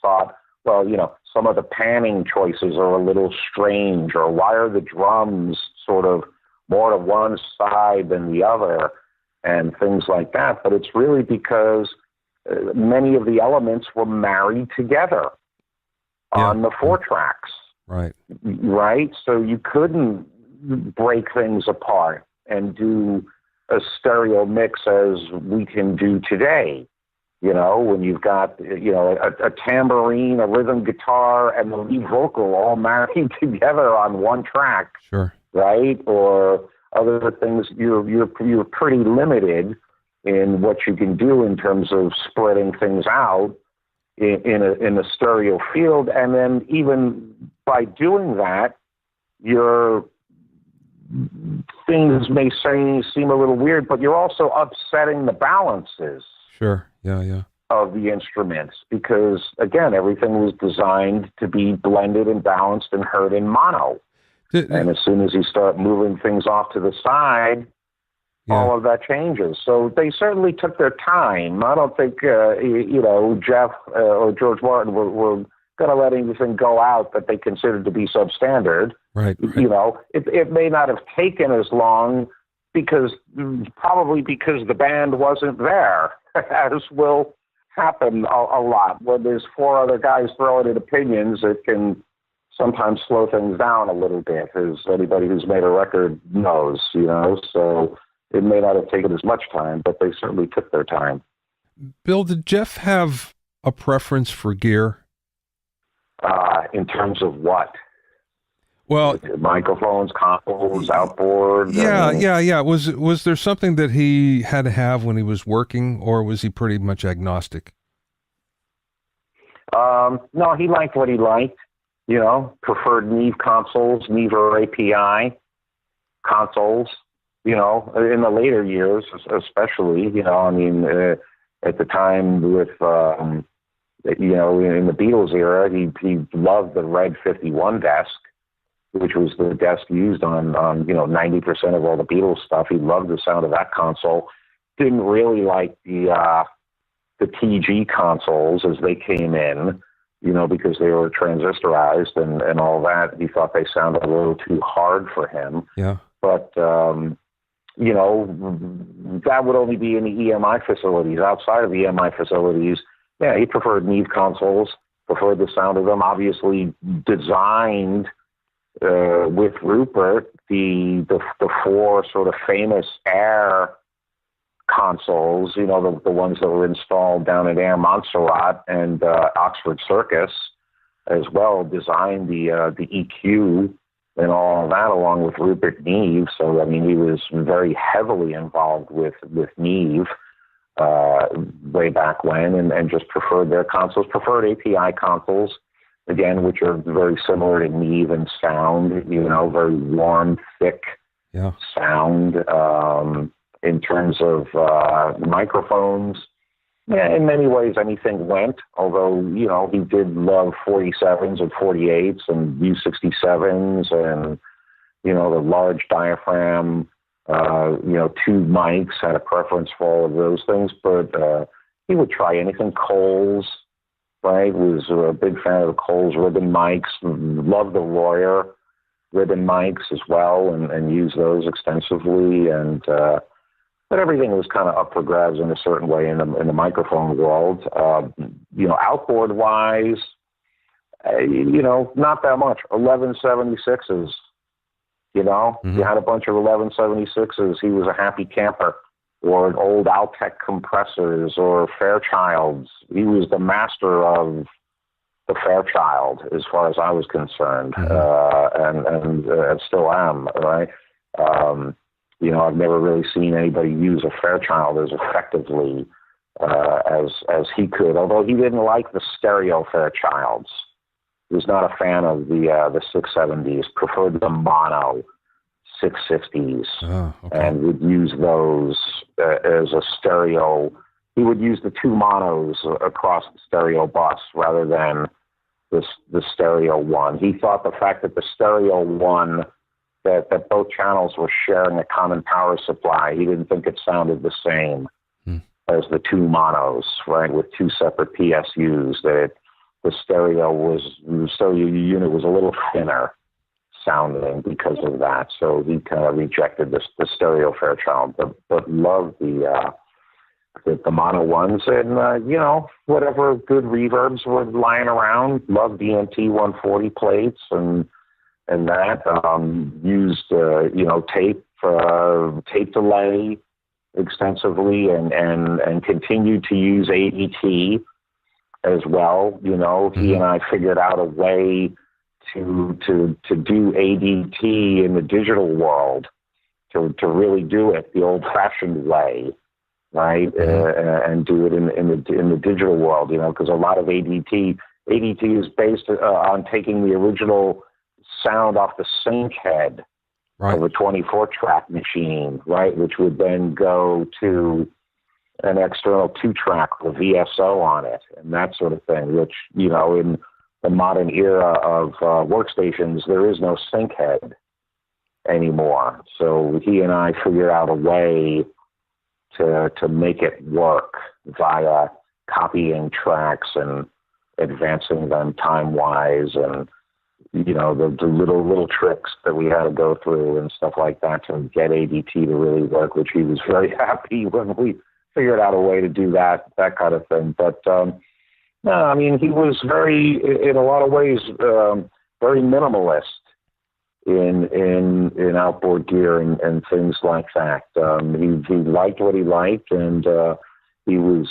thought, well, some of the panning choices are a little strange, or why are the drums sort of more to one side than the other, and things like that. But it's really because many of the elements were married together on the 4 tracks. Right? So you couldn't break things apart and do a stereo mix as we can do today. When you've got, a tambourine, a rhythm guitar, and the lead vocal all married together on one track. Right? Or other things, you're pretty limited in what you can do in terms of spreading things out in a stereo field. And then even by doing that, your things may seem a little weird, but you're also upsetting the balances of the instruments, because, again, everything was designed to be blended and balanced and heard in mono. And as soon as you start moving things off to the side, all of that changes. So they certainly took their time. I don't think, Geoff or George Martin were going to let anything go out that they considered to be substandard. It may not have taken as long probably because the band wasn't there, as will happen a lot. When there's 4 other guys throwing in opinions, it can sometimes slow things down a little bit, as anybody who's made a record knows, so it may not have taken as much time, but they certainly took their time. Bill, did Geoff have a preference for gear? In terms of what? Well, microphones, consoles, outboard. Yeah. Was there something that he had to have when he was working, or was he pretty much agnostic? No, he liked what he liked. Preferred Neve consoles, Neve or API consoles. In the later years, especially. At the time with in the Beatles era, he loved the Red 51 desk, which was the desk used on 90% of all the Beatles stuff. He loved the sound of that console. Didn't really like the TG consoles as they came in, because they were transistorized and all that. He thought they sounded a little too hard for him. But, that would only be in the EMI facilities. Outside of the EMI facilities, he preferred Neve consoles, preferred the sound of them. Obviously designed with Rupert the 4 sort of famous Air consoles, the ones that were installed down at Air Montserrat and Oxford Circus, as well, designed the EQ and all of that along with Rupert Neve. So, he was very heavily involved with Neve way back when, and just preferred their consoles, preferred API consoles, again, which are very similar to Neve in sound, very warm, thick sound. In terms of microphones, in many ways anything went, although, he did love 47s and 48s and U67s and, the large diaphragm, 2 mics, had a preference for all of those things, but he would try anything. Coles, right, was a big fan of the Coles ribbon mics, loved the Royer ribbon mics as well, and used those extensively, but everything was kind of up for grabs in a certain way in the microphone world. Outboard-wise, not that much. 1176s, You had a bunch of 1176s. He was a happy camper. Or an old Altec compressors or Fairchilds. He was the master of the Fairchild, as far as I was concerned, and still am, right? I've never really seen anybody use a Fairchild as effectively as he could, although he didn't like the stereo Fairchilds. He was not a fan of the 670s, preferred the mono 660s, and would use those as a stereo. He would use the two monos across the stereo bus rather than the stereo one. He thought the fact that the stereo one, that both channels were sharing a common power supply, he didn't think it sounded the same as the two monos, right, with two separate PSUs. That the stereo unit was a little thinner sounding because of that. So he kind of rejected the stereo Fairchild, but loved the mono ones, and whatever good reverbs were lying around. Loved DNT 140 plates and that used tape delay extensively, and continued to use ADT as well. He and I figured out a way to do ADT in the digital world, to really do it the old-fashioned way, right? And do it in the digital world, because a lot of ADT is based on taking the original sound off the sync head of a 24-track machine, right, which would then go to an external 2-track with VSO on it and that sort of thing, which, in the modern era of workstations, there is no sync head anymore. So he and I figured out a way to make it work via copying tracks and advancing them time-wise, and the little tricks that we had to go through and stuff like that to get ADT to really work, which he was very happy when we figured out a way to do that kind of thing. But no, I mean, he was in a lot of ways, very minimalist in outboard gear and things like that. He liked what he liked, and he was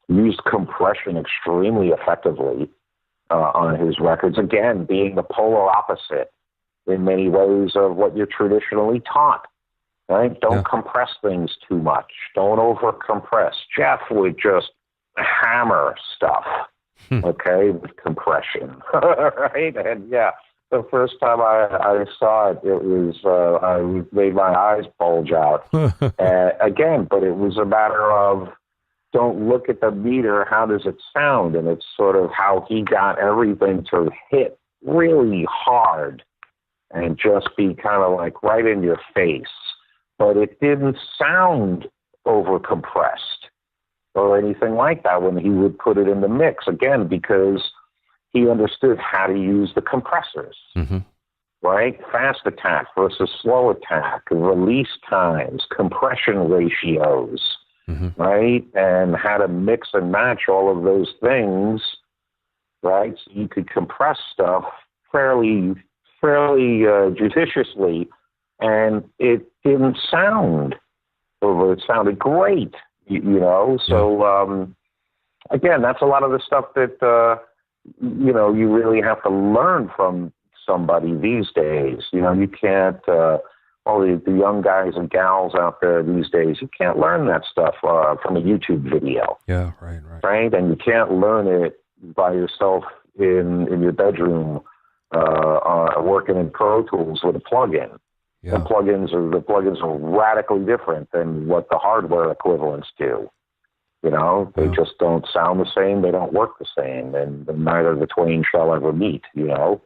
used compression extremely effectively on his records. Again, being the polar opposite in many ways of what you're traditionally taught. Right? Don't compress things too much. Don't over compress. Geoff would just hammer stuff, okay, with compression, right? And the first time I saw it, it was, I made my eyes bulge out. Again, but it was a matter of, don't look at the meter, how does it sound? And it's sort of how he got everything to hit really hard and just be kind of like right in your face. But it didn't sound over compressed or anything like that when he would put it in the mix, again, because he understood how to use the compressors, right? Fast attack versus slow attack, release times, compression ratios, right? And how to mix and match all of those things, right? So you could compress stuff fairly judiciously, and it didn't sound over. It sounded great, So, again, that's a lot of the stuff that, you really have to learn from somebody these days. You can't, all the young guys and gals out there these days, you can't learn that stuff from a YouTube video. Yeah, right. Right? And you can't learn it by yourself in your bedroom working in Pro Tools with a plugin. Yeah. The plugins are radically different than what the hardware equivalents do. They just don't sound the same. They don't work the same, and neither the twain shall ever meet. Yeah.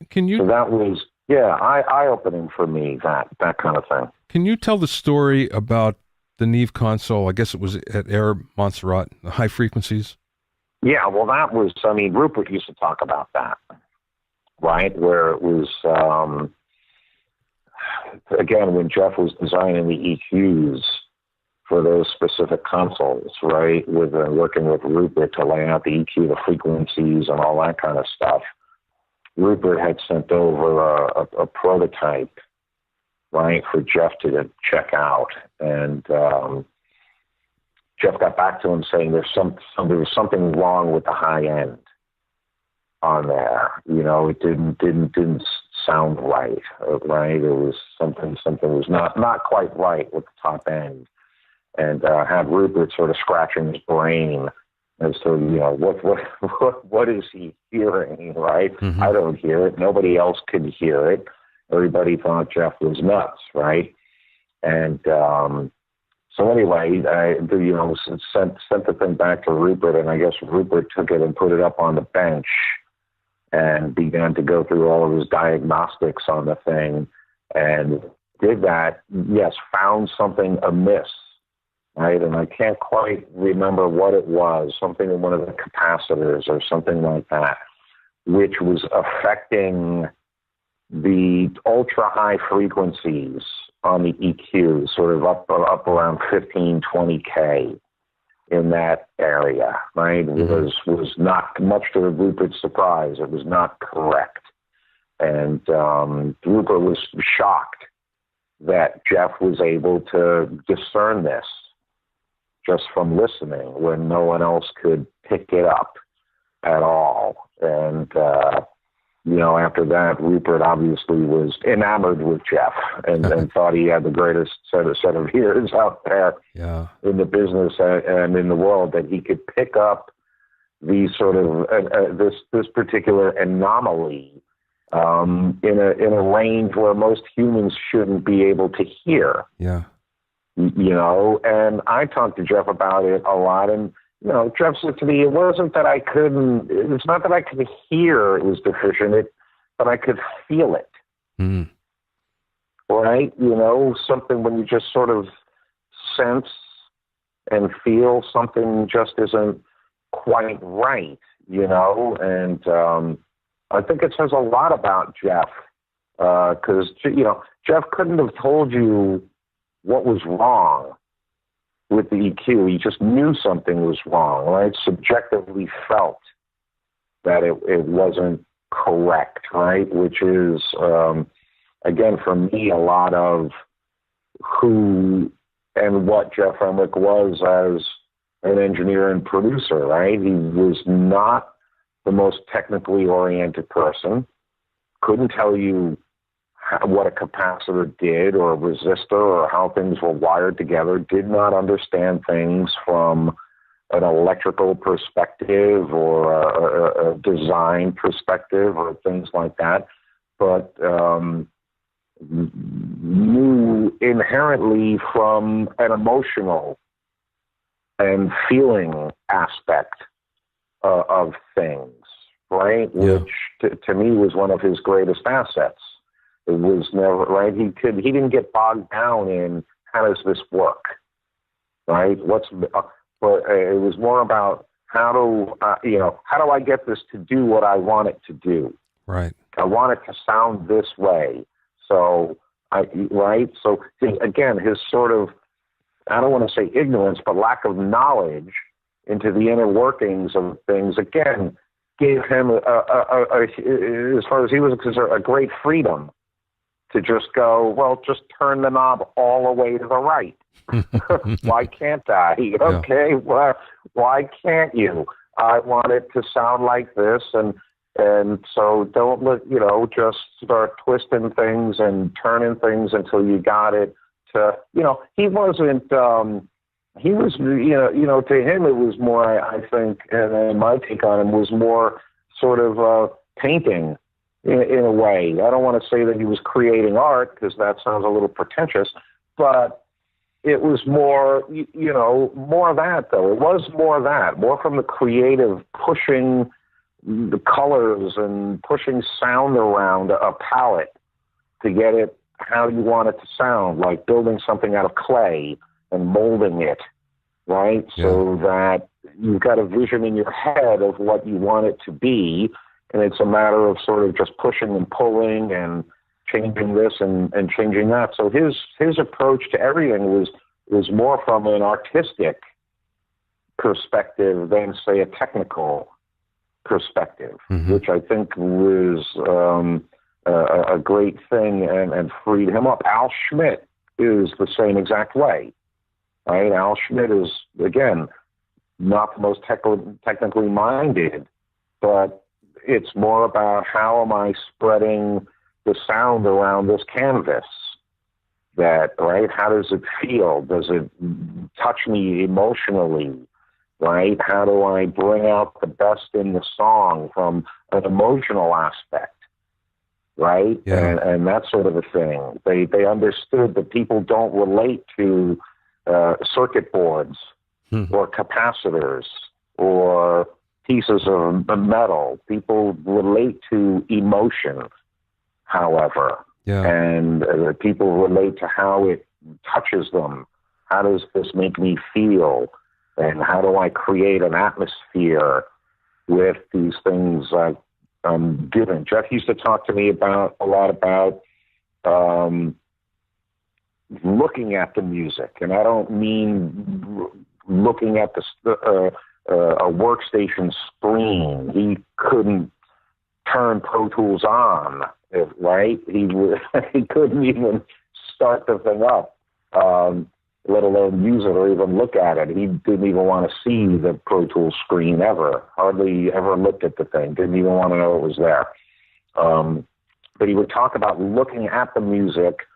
Can you? So that was eye-opening for me. That kind of thing. Can you tell the story about the Neve console? I guess it was at Air Montserrat, the high frequencies. Yeah, well, that was. I mean, Rupert used to talk about that, right? Where it was. Again, when Geoff was designing the EQs for those specific consoles, right, with working with Rupert to lay out the EQ, the frequencies, and all that kind of stuff, Rupert had sent over a prototype, right, for Geoff to check out, and Geoff got back to him saying there was something wrong with the high end on there. It didn't sound right. Right? It was something was not quite right with the top end, and had Rupert sort of scratching his brain as to what is he hearing? Right? Mm-hmm. I don't hear it. Nobody else could hear it. Everybody thought Geoff was nuts. Right? And so anyway, I sent the thing back to Rupert, and I guess Rupert took it and put it up on the bench and began to go through all of his diagnostics on the thing, and did that. Yes, found something amiss, right? And I can't quite remember what it was. Something in one of the capacitors or something like that, which was affecting the ultra high frequencies on the EQ, sort of up around 15, 20K in that area, right? Mm-hmm. Was not, much to Rupert's surprise, it was not correct. And Rupert was shocked that Geoff was able to discern this just from listening when no one else could pick it up at all. And, after that, Rupert obviously was enamored with Geoff and thought he had the greatest set of ears out there in the business and in the world, that he could pick up these sort of this particular anomaly in a range where most humans shouldn't be able to hear. Yeah. And I talked to Geoff about it a lot, and Geoff said to me, it's not that I could hear it was deficient, but I could feel it. Mm. Right? Something when you just sort of sense and feel something just isn't quite right, and I think it says a lot about Geoff, because, Geoff couldn't have told you what was wrong with the EQ. He just knew something was wrong, right? Subjectively felt that it wasn't correct, right? Which is, again, for me, a lot of who and what Geoff Emerick was as an engineer and producer, right? He was not the most technically oriented person, couldn't tell you what a capacitor did or a resistor or how things were wired together, did not understand things from an electrical perspective or a design perspective or things like that, but knew inherently from an emotional and feeling aspect of things, right? Yeah. Which to me was one of his greatest assets. It was never, right? He didn't get bogged down in how does this work, right? But it was more about how do I get this to do what I want it to do? Right. I want it to sound this way. So So again, his sort of, I don't want to say ignorance, but lack of knowledge into the inner workings of things, again, gave him as far as he was concerned, a great freedom to just go, well, just turn the knob all the way to the right. Why can't I? Okay, well, why can't you? I want it to sound like this, and so don't just start twisting things and turning things until you got it to, he wasn't, he was, to him it was more, I think, and my take on him was more sort of painting in a way. I don't want to say that he was creating art because that sounds a little pretentious, but it was more, more of that, though. It was more of that, more from the creative, pushing the colors and pushing sound around a palette to get it how you want it to sound, like building something out of clay and molding it, right? Yeah. So that you've got a vision in your head of what you want it to be, and it's a matter of sort of just pushing and pulling and changing this and changing that. So his approach to everything was more from an artistic perspective than, say, a technical perspective, which I think was a great thing and freed him up. Al Schmidt is the same exact way. right? Al Schmidt is, again, not the most technically minded, but it's more about how am I spreading the sound around this canvas? That, right? How does it feel? Does it touch me emotionally? Right? How do I bring out the best in the song from an emotional aspect? Right? Yeah. And that sort of a thing. They understood that people don't relate to circuit boards or capacitors or pieces of metal. People relate to emotion, however. Yeah. And people relate to how it touches them. How does this make me feel? And how do I create an atmosphere with these things I'm given? Geoff used to talk to me a lot about looking at the music. And I don't mean looking at a workstation screen. He couldn't turn Pro Tools on, right? He couldn't even start the thing up, let alone use it or even look at it. He didn't even want to see the Pro Tools screen ever. Hardly ever looked at the thing. Didn't even want to know it was there. But he would talk about looking at the music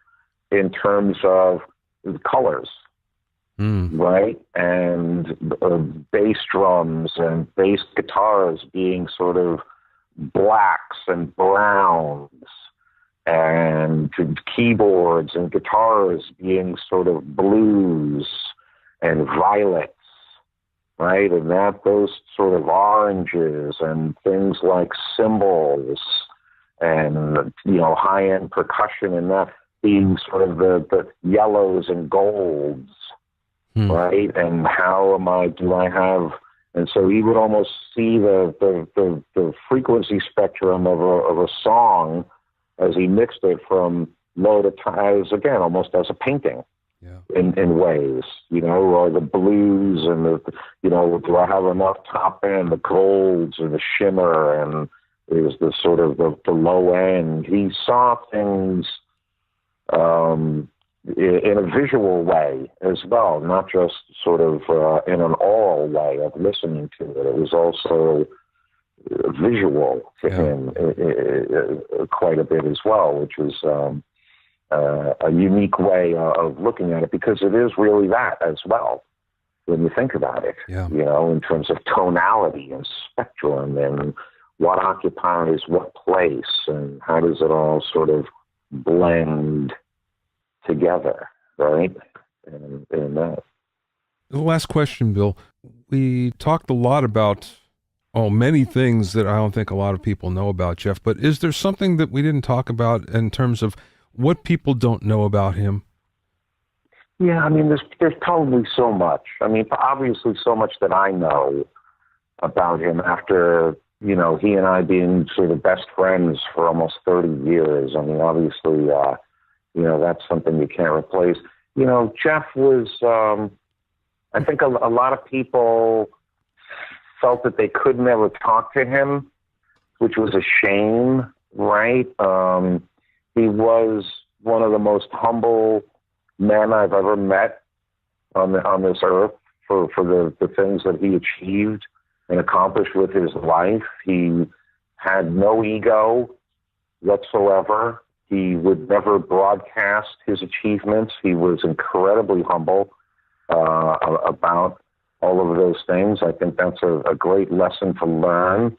in terms of the colors, right? And bass drums and bass guitars being sort of blacks and browns, and keyboards and guitars being sort of blues and violets, right? And those sort of oranges and things like cymbals and, high-end percussion, and that being sort of the yellows and golds, right? And and so he would almost see the frequency spectrum of a song as he mixed it from low to high, again, almost as a painting. Yeah. In ways, or the blues and do I have enough top end, the golds and the shimmer, and there's the sort of the low end. He saw things in a visual way as well, not just sort of in an oral way of listening to it. It was also visual to him quite a bit as well, which is a unique way of looking at it, because it is really that as well when you think about it, in terms of tonality and spectrum and what occupies what place and how does it all sort of blend together, right? And that. The last question, Bill. We talked a lot about many things that I don't think a lot of people know about Geoff, but is there something that we didn't talk about in terms of what people don't know about him? Yeah, I mean, there's probably so much. I mean, obviously so much that I know about him after, he and I being sort of best friends for almost 30 years. I mean, obviously, that's something you can't replace. Geoff was, I think a lot of people felt that they could never talk to him, which was a shame, right? He was one of the most humble men I've ever met on this earth for the things that he achieved and accomplished with his life. He had no ego whatsoever. He would never broadcast his achievements. He was incredibly humble about all of those things. I think that's a great lesson to learn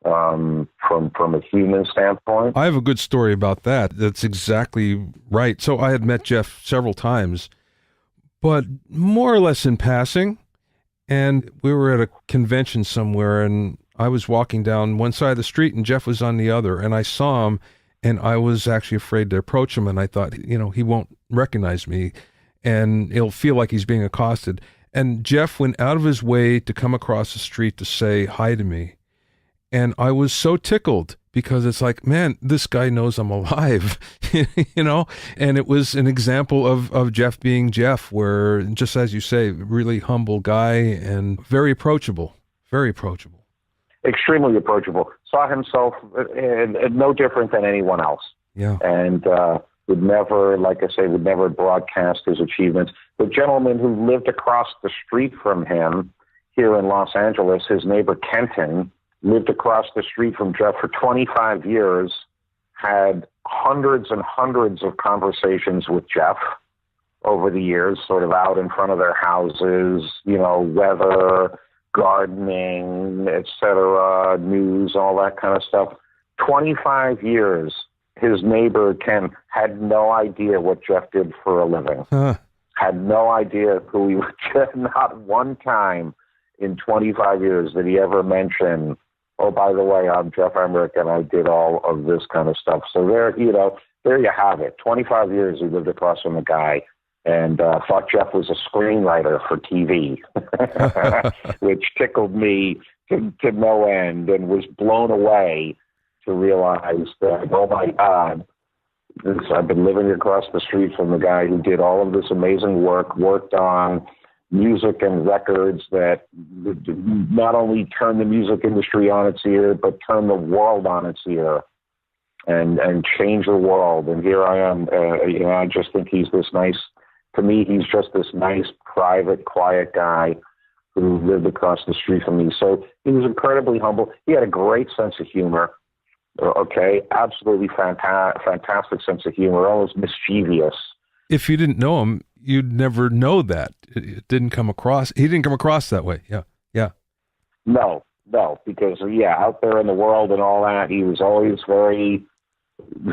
from a human standpoint. I have a good story about that. That's exactly right. So I had met Geoff several times, but more or less in passing. And we were at a convention somewhere, and I was walking down one side of the street, and Geoff was on the other. And I saw him, and I was actually afraid to approach him. And I thought, he won't recognize me, and he'll feel like he's being accosted. And Geoff went out of his way to come across the street to say hi to me. And I was so tickled, because it's like, man, this guy knows I'm alive, and it was an example of Geoff being Geoff, where, just as you say, really humble guy and very approachable. Extremely approachable. Saw himself no different than anyone else. Yeah. And would never, like I say, would never broadcast his achievements. The gentleman who lived across the street from him here in Los Angeles, his neighbor Kenton, lived across the street from Geoff for 25 years, had hundreds and hundreds of conversations with Geoff over the years, sort of out in front of their houses, weather, gardening, etc., news, all that kind of stuff. 25 years, his neighbor Ken had no idea what Geoff did for a living. Had no idea who he was. Not one time in 25 years did he ever mention, oh, by the way, I'm Geoff Emerick and I did all of this kind of stuff. So there you have it. 25 years he lived across from the guy and thought Geoff was a screenwriter for TV, which tickled me to no end, and was blown away to realize that, oh my God, I've been living across the street from the guy who did all of this amazing work, worked on music and records that not only turned the music industry on its ear, but turned the world on its ear and changed the world. And here I am, I just think he's this nice, to me, he's just this nice, private, quiet guy who lived across the street from me. So he was incredibly humble. He had a great sense of humor. Okay, absolutely fantastic sense of humor, almost mischievous. If you didn't know him, you'd never know that. It didn't come across. He didn't come across that way. Yeah. No, because out there in the world and all that, he was always very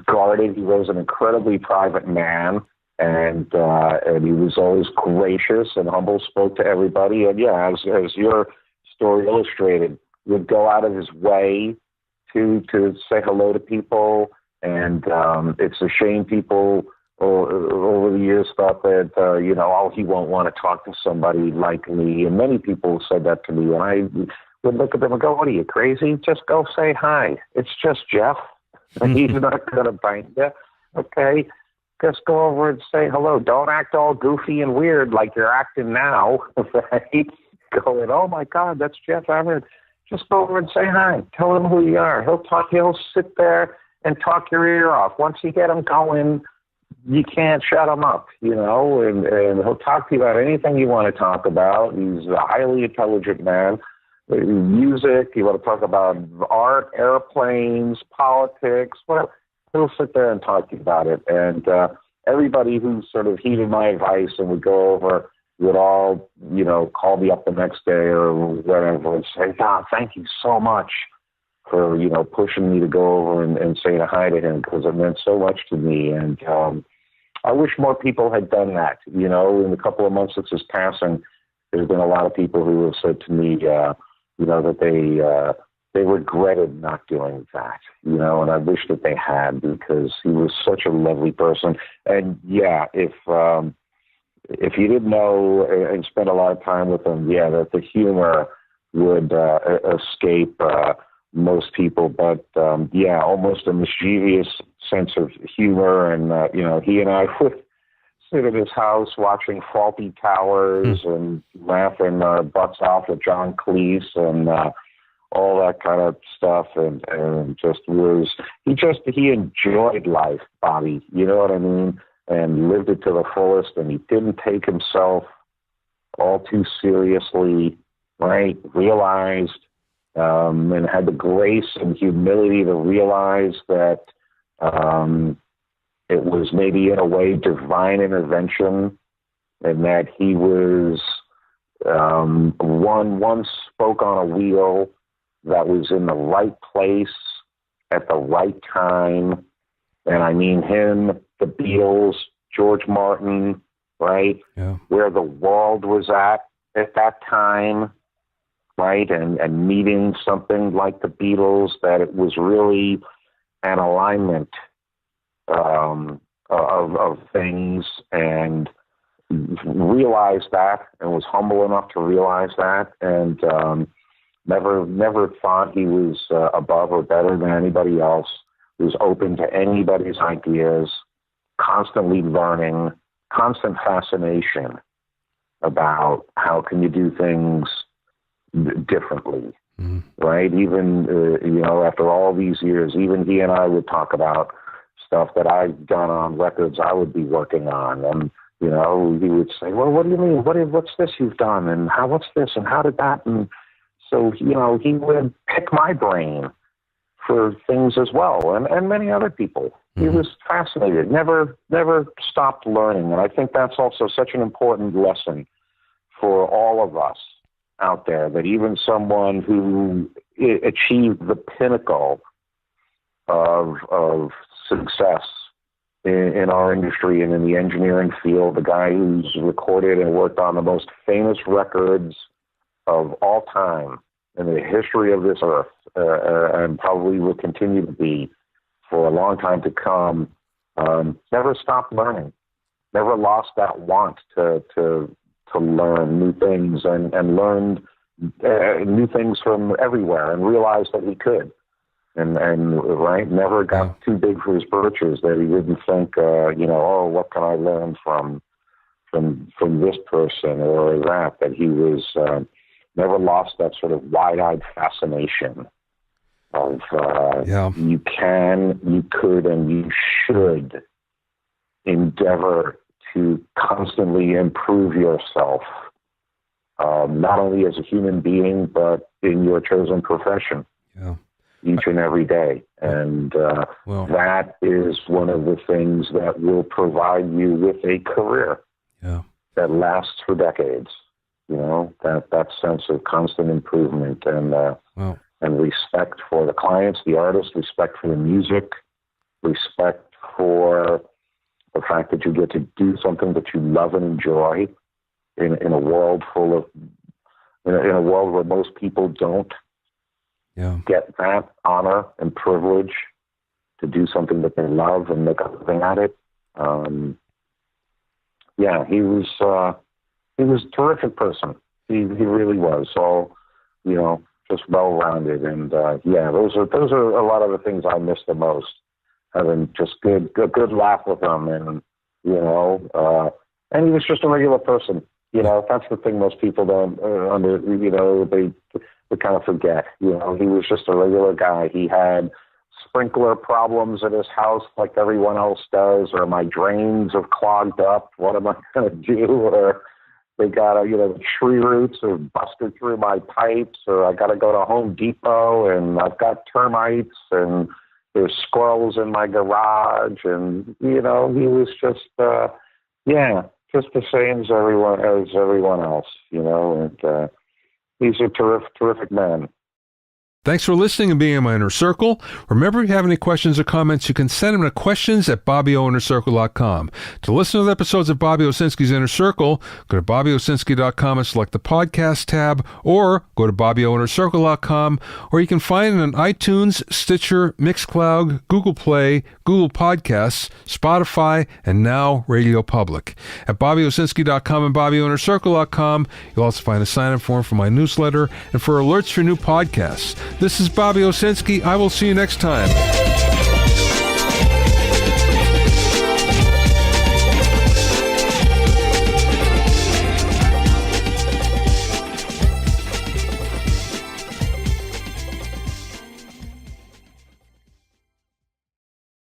guarded. He was an incredibly private man, and he was always gracious and humble. Spoke to everybody, and as your story illustrated, would go out of his way to say hello to people. And it's a shame people over the years thought that, he won't want to talk to somebody like me. And many people said that to me. And I would look at them and go, what are you, crazy? Just go say hi. It's just Geoff. He's not going to bite you. Okay? Just go over and say hello. Don't act all goofy and weird like you're acting now. Right? Going, oh, my God, that's Geoff Emerick. Just go over and say hi. Tell him who you are. He'll sit there and talk your ear off. Once you get him going, you can't shut him up, and he'll talk to you about anything you want to talk about. He's a highly intelligent man. Music, you want to talk about art, airplanes, politics, whatever. He'll sit there and talk to you about it. And everybody who sort of heeded my advice and would go over would all, call me up the next day or whatever and say, God, thank you so much for, pushing me to go over and saying hi to him, because it meant so much to me. And I wish more people had done that. In the couple of months since his passing, there's been a lot of people who have said to me, that they regretted not doing that, and I wish that they had, because he was such a lovely person. And if you didn't know and spend a lot of time with him, that the humor would escape most people, but almost a mischievous sense of humor. And he and I would sit at his house watching Faulty Towers and laughing our butts off at John Cleese and all that kind of stuff. And he enjoyed life, Bobby. You know what I mean? And lived it to the fullest. And he didn't take himself all too seriously, right? Realized and had the grace and humility to realize that it was maybe in a way divine intervention, and that he was one spoke on a wheel that was in the right place at the right time. And I mean him, the Beatles, George Martin, right? Yeah. Where the world was at that time, right? And meeting something like the Beatles, that it was really an alignment of things, and realized that, and was humble enough to realize that, and never thought he was above or better than anybody else. He was open to anybody's ideas, constantly learning, constant fascination about how can you do things differently, right? Even, after all these years, even he and I would talk about stuff that I've done on records I would be working on. And, you know, he would say, well, what do you mean? What's this you've done? And what's this? And how did that? And so, you know, he would pick my brain for things as well, and many other people. He was fascinated, never stopped learning. And I think that's also such an important lesson for all of us out there, that even someone who achieved the pinnacle of success in our industry and in the engineering field, the guy who's recorded and worked on the most famous records of all time in the history of this earth, and probably will continue to be for a long time to come, never stopped learning, never lost that want to learn new things, and learned new things from everywhere, and realized that he could. And right, never got too big for his britches, that he didn't think, you know, oh, what can I learn from this person or that he was never lost that sort of wide-eyed fascination of you can, you could, and you should endeavor to constantly improve yourself, not only as a human being, but in your chosen profession. Yeah. Each and every day. And that is one of the things that will provide you with a career that lasts for decades. You know, that sense of constant improvement and respect for the clients, the artists, respect for the music, respect for the fact that you get to do something that you love and enjoy in a world full of, in a world where most people don't get that honor and privilege to do something that they love and make a living at it. He was a terrific person. He really was. All, you know, just well-rounded. And those are a lot of the things I miss the most. Having just good laugh with him, and you know, and he was just a regular person. You know, that's the thing most people don't they kind of forget. You know, he was just a regular guy. He had sprinkler problems at his house like everyone else does, or my drains have clogged up. What am I going to do? Or they got the tree roots have busted through my pipes, or I got to go to Home Depot and I've got termites and there's squirrels in my garage. And, you know, he was just, just the same as everyone else, you know, and, he's a terrific man. Thanks for listening and being in my inner circle. Remember, if you have any questions or comments, you can send them to questions@BobbyOInnerCircle.com. To listen to the episodes of Bobby Owsinski's Inner Circle, go to BobbyOwsinski.com and select the podcast tab, or go to BobbyOInnerCircle.com, or you can find it on iTunes, Stitcher, Mixcloud, Google Play, Google Podcasts, Spotify, and now Radio Public. At BobbyOwsinski.com and BobbyOInnerCircle.com, you'll also find a sign-up form for my newsletter and for alerts for new podcasts. This is Bobby Owsinski. I will see you next time.